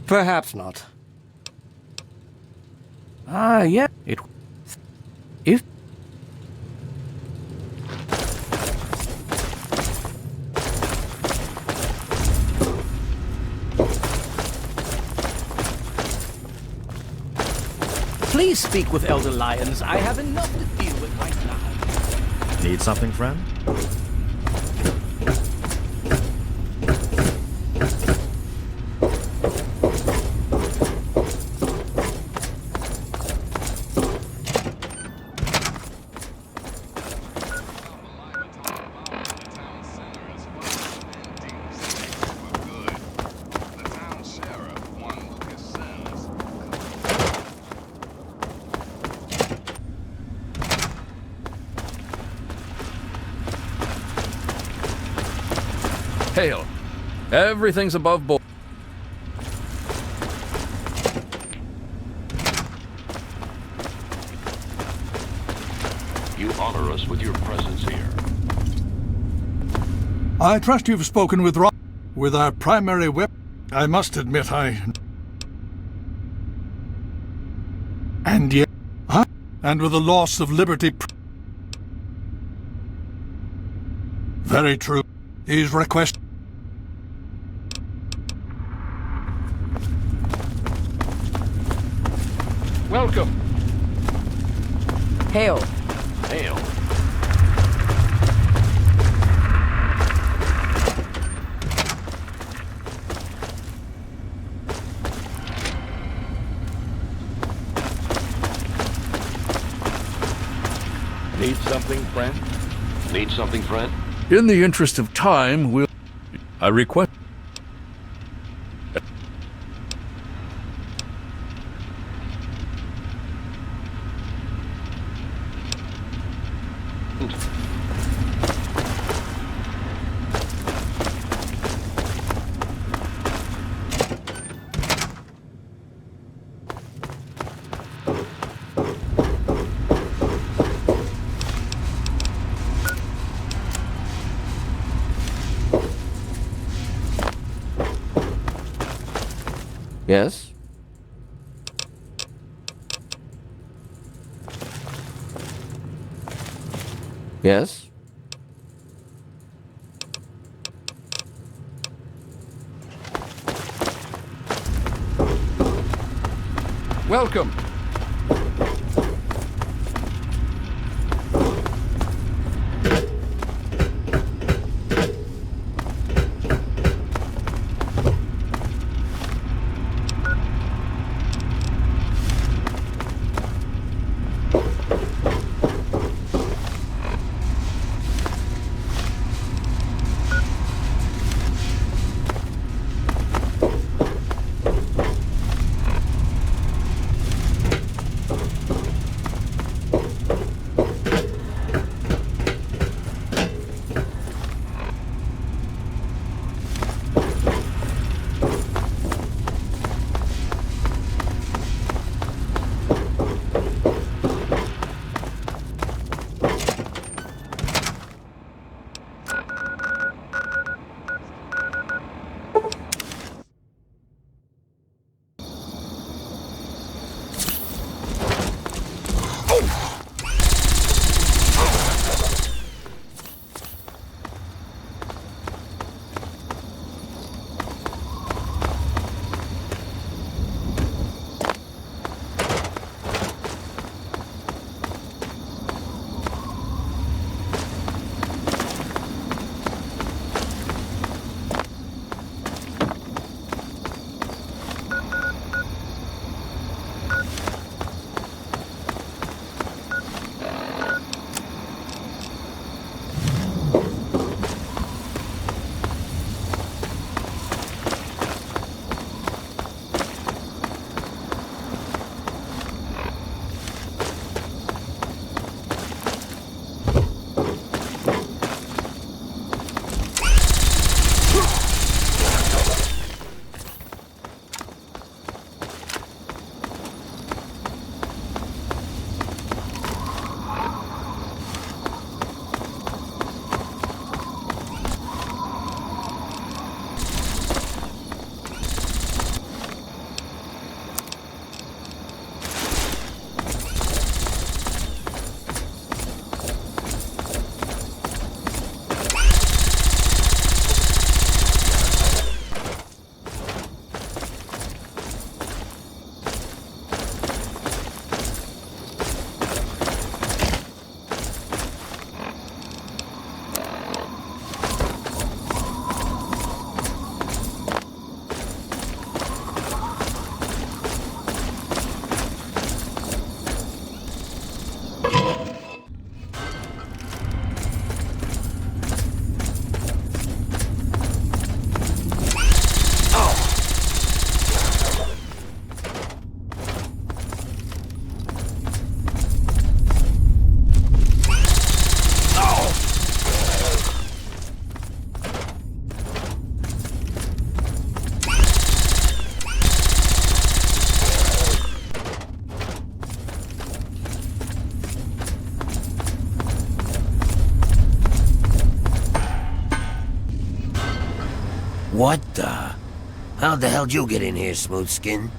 Perhaps not. Ah, yeah, if... Please speak with Elder Lyons. I have enough to deal with right now. Need something, friend? Hail. Everything's above board. You honor us with your presence here. I trust you've spoken with Rob. With our primary weapon, I must admit And yet... Huh? And with the loss of liberty... Very true. These requests... Welcome. Hail. Hail. Need something, friend? Need something, friend? In the interest of time, I request... Yes? Yes? Welcome. What the? How the hell did you get in here, Smooth Skin?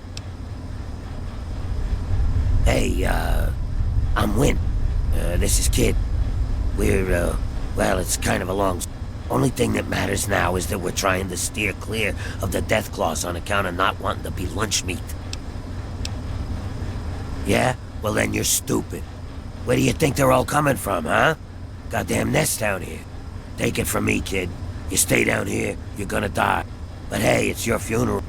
Hey, I'm Win. This is Kid. We're, well, it's kind of a long... Only thing that matters now is that we're trying to steer clear of the death claws on account of not wanting to be lunch meat. Yeah? Well then you're stupid. Where do you think they're all coming from, huh? Goddamn nest down here. Take it from me, kid. You stay down here, you're gonna die. But hey, it's your funeral.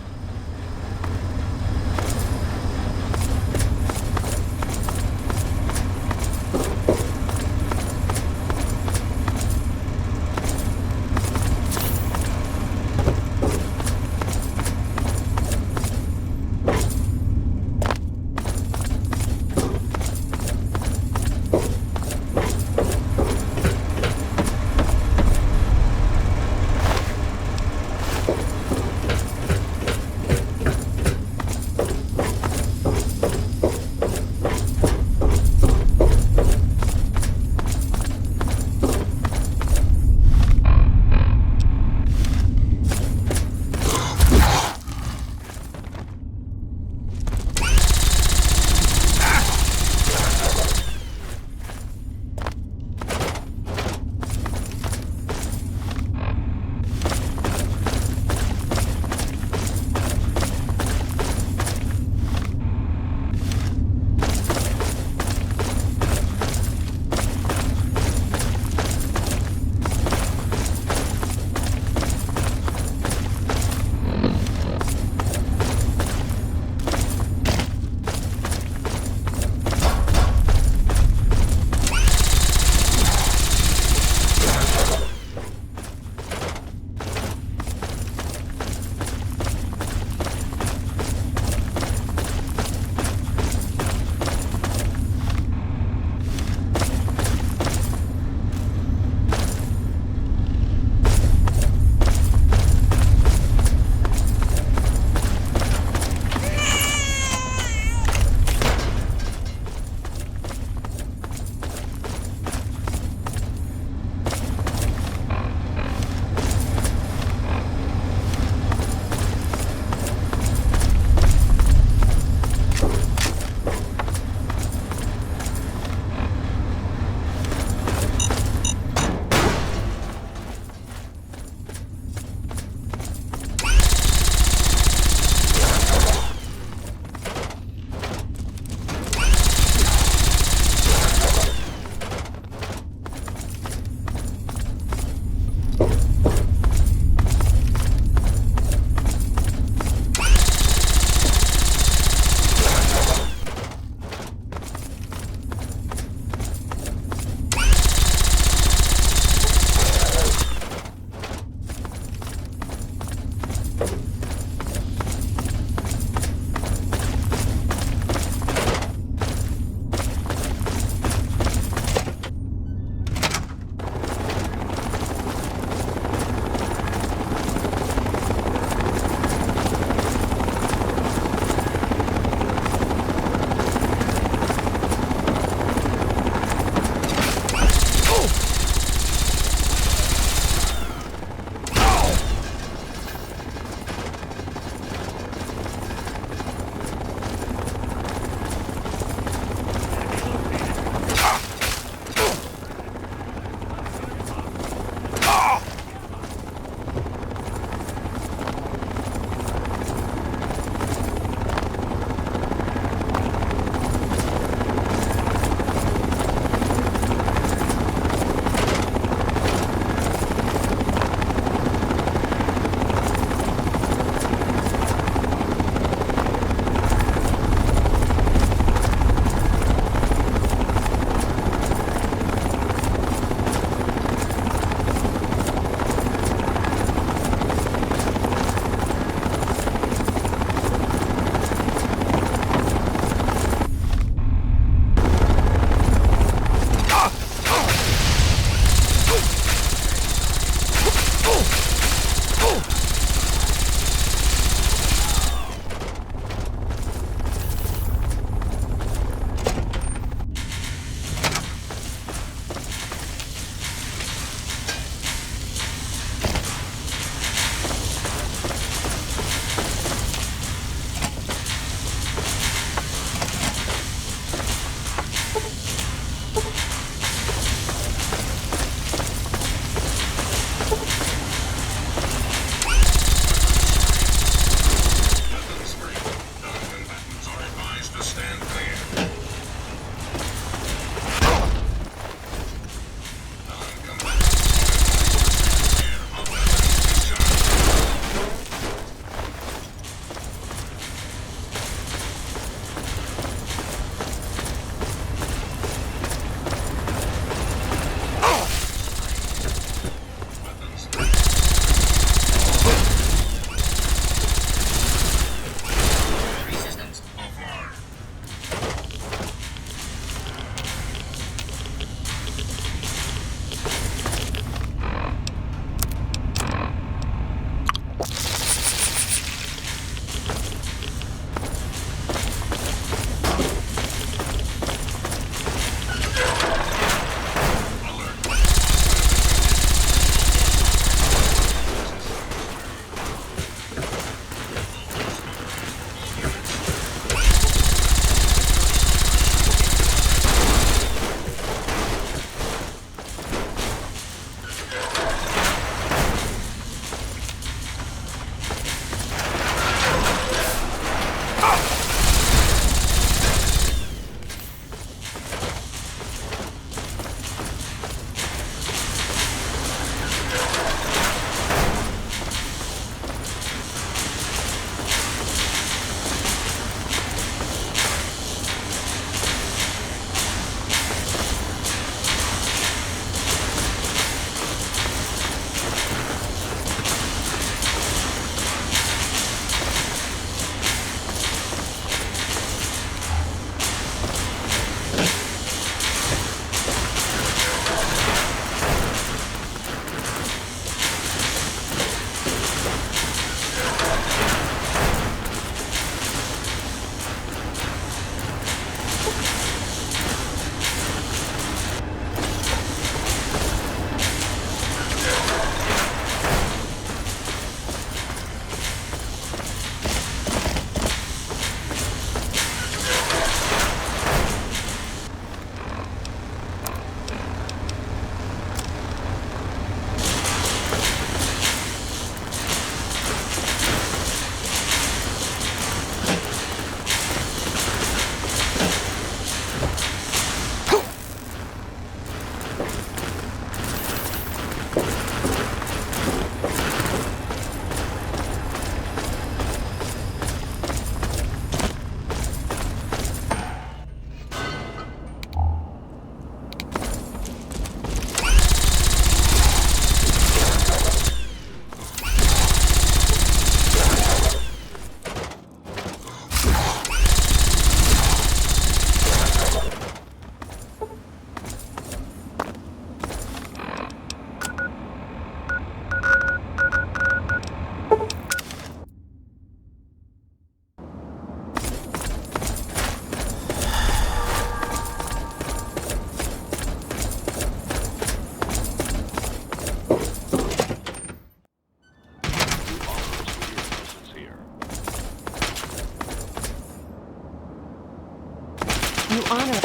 honor.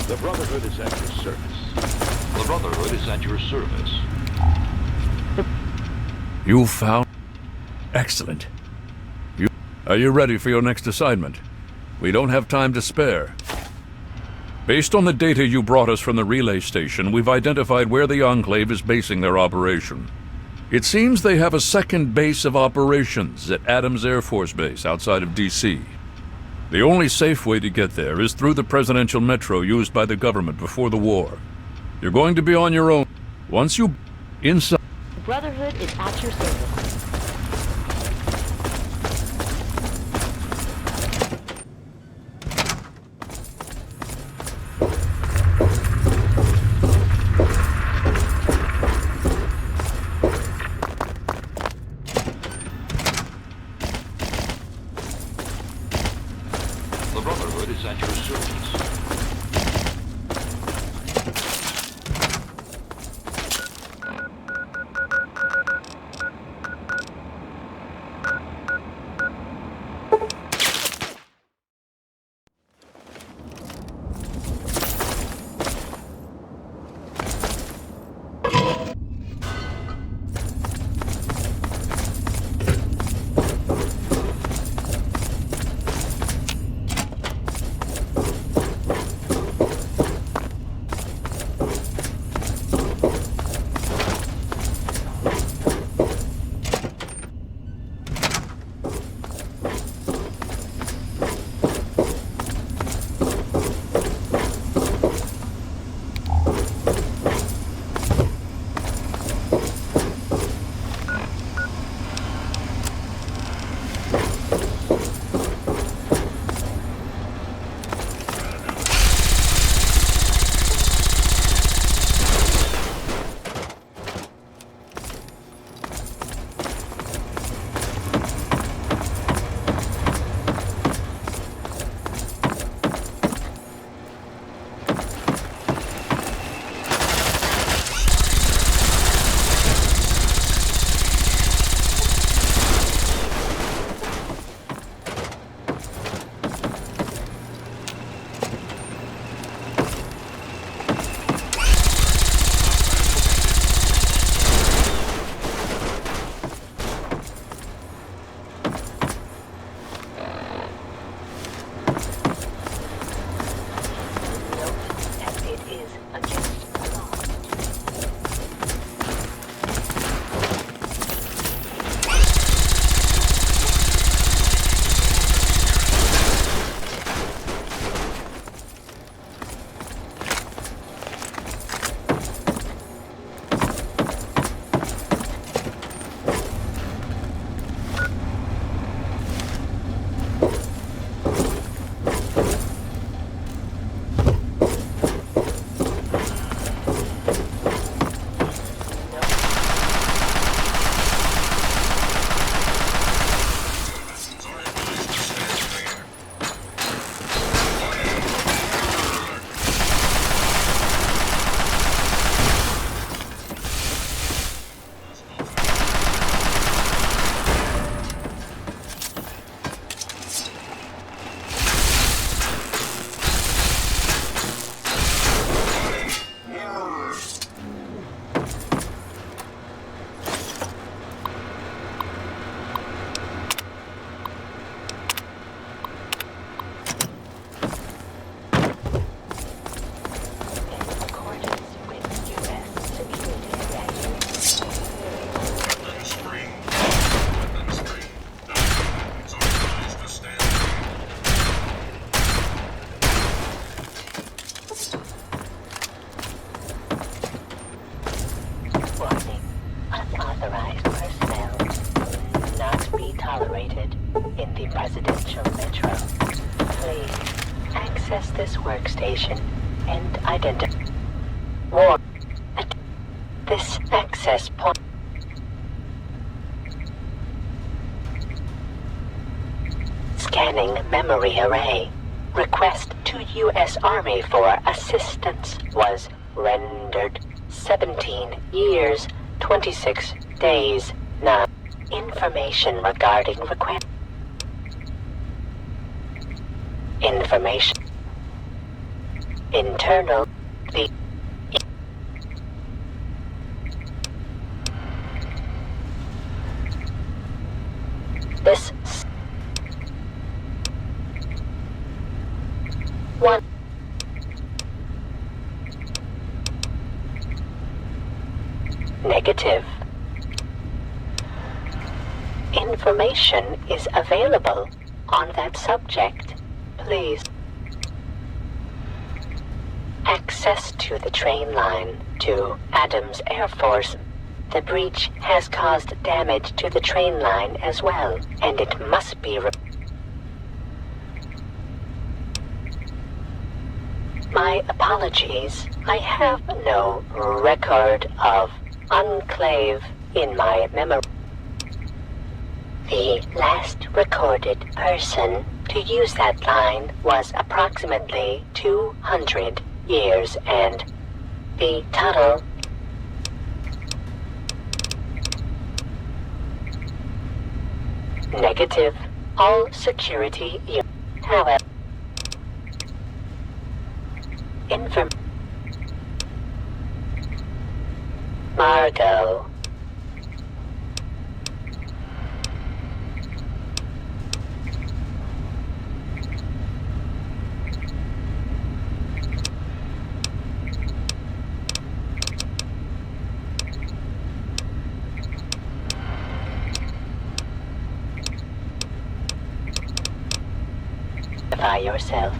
The Brotherhood is at your service. The Brotherhood is at your service. You found... Excellent. Are you ready for your next assignment? We don't have time to spare. Based on the data you brought us from the relay station, we've identified where the Enclave is basing their operation. It seems they have a second base of operations at Adams Air Force Base outside of D.C. The only safe way to get there is through the presidential metro used by the government before the war. You're going to be on your own. Once you... inside... The Brotherhood is at your service. The Brotherhood is at your service. this workstation and identify. Warn. This access point. Scanning memory array. Request to U.S. Army for assistance was rendered. 17 years, 26 days, 9. Information regarding request. Information. Internal. The. This. One. Negative. Information is available on that subject. Please. Access to the train line to Adams Air Force. The breach has caused damage to the train line as well, and it must be My apologies. I have no record of Enclave in my memory. The last recorded person to use that line was approximately 200 years, and the tunnel negative. All security however Margot. By yourself.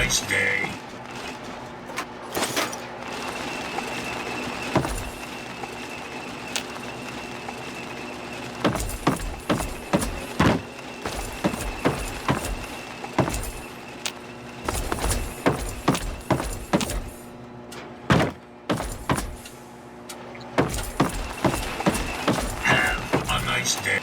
nice day. Have a nice day.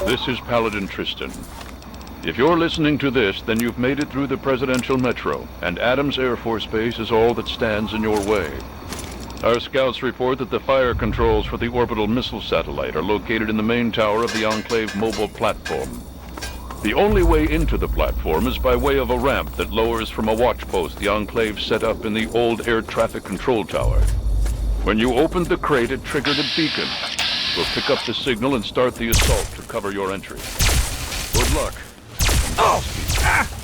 This is Paladin Tristan. If you're listening to this, then you've made it through the Presidential Metro, and Adams Air Force Base is all that stands in your way. Our scouts report that the fire controls for the orbital missile satellite are located in the main tower of the Enclave mobile platform. The only way into the platform is by way of a ramp that lowers from a watch post the Enclave set up in the old air traffic control tower. When you opened the crate, it triggered a beacon. We'll pick up the signal and start the assault to cover your entry. Good luck. Oh! Ah!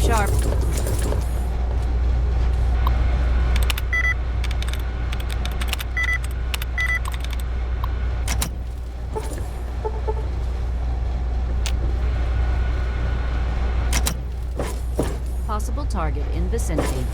sharp. Possible target in vicinity.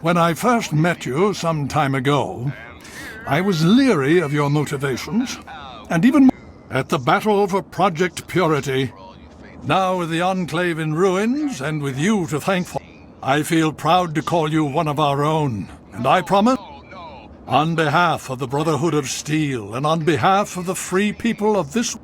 When I first met you some time ago, I was leery of your motivations, and even more at the battle for Project Purity. Now with the Enclave in ruins, and with you to thank for, I feel proud to call you one of our own, and I promise, on behalf of the Brotherhood of Steel, and on behalf of the free people of this